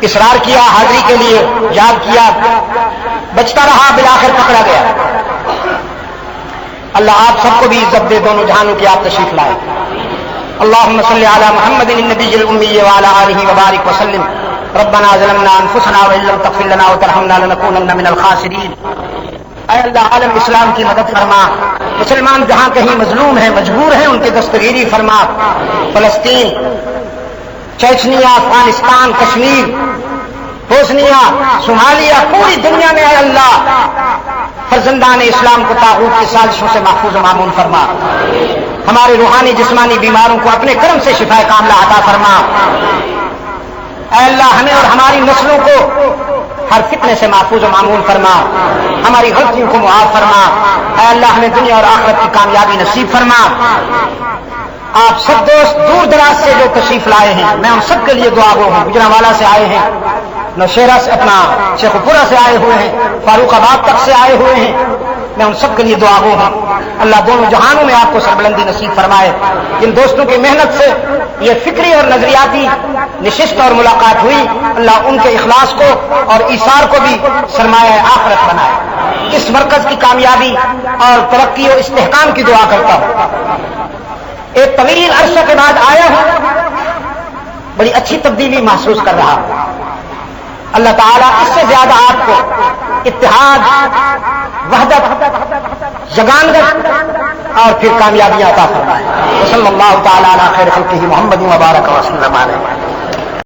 اصرار کیا حاضری کے لیے یاد کیا بچتا رہا بالآخر پکڑا گیا اللہ آپ سب کو بھی عزت دے دونوں جہانوں کی آپ تشریف لائے اللهم صل على محمد النبي الأمي وعلى آله وبارك وسلم. ربنا ظلمنا أنفسنا وإن لم تغفر لنا وترحمنا لنكونن من الخاسرين. اے اللہ عالم اسلام کی مدد فرما. مسلمان جہاں کہیں مظلوم ہیں مجبور ہیں ان کی دستگیری فرما. فلسطین، Chechnya, Afghanistan, Kashmir, Bosnia, Somalia, پوری دنیا میں اے اللہ فرزندان اسلام کو طاغوت کی سازشوں سے محفوظ و مامون فرما. ہمارے روحانی جسمانی بیماروں کو اپنے کرم سے شفا کاملہ عطا فرما. اے اللہ ہمیں اور ہماری نسلوں کو ہر فتنے سے محفوظ و معمول فرما. ہماری غلطیوں کو معاف فرما. اے اللہ ہمیں دنیا اور آخرت کی کامیابی نصیب فرما. آپ سب دوست دور دراز سے جو تشریف لائے ہیں میں ان سب کے لیے دعا گو ہوں. گجرانوالہ سے آئے ہیں، نوشہرہ سے، اپنا شیخ پورہ سے آئے ہوئے ہیں، فاروق آباد تک سے آئے ہوئے ہیں. میں ان سب کے لیے دعا گو ہوں. اللہ دونوں جہانوں میں آپ کو سربلندی نصیب فرمائے. جن دوستوں کی محنت سے یہ فکری اور نظریاتی نشست اور ملاقات ہوئی، اللہ ان کے اخلاص کو اور ایثار کو بھی سرمایہ آخرت بنائے. اس مرکز کی کامیابی اور ترقی و استحکام کی دعا کرتا ہوں. ایک طویل عرصے کے بعد آیا ہوں، بڑی اچھی تبدیلی محسوس کر رہا ہوں. اللہ تعالیٰ اس سے زیادہ آپ کو اتحاد، وحدت، یگانگت اور پھر کامیابیاں عطا فرمائے. صلی اللہ تعالیٰ علی خیر خلقہ محمد وبارک وسلم علیہ.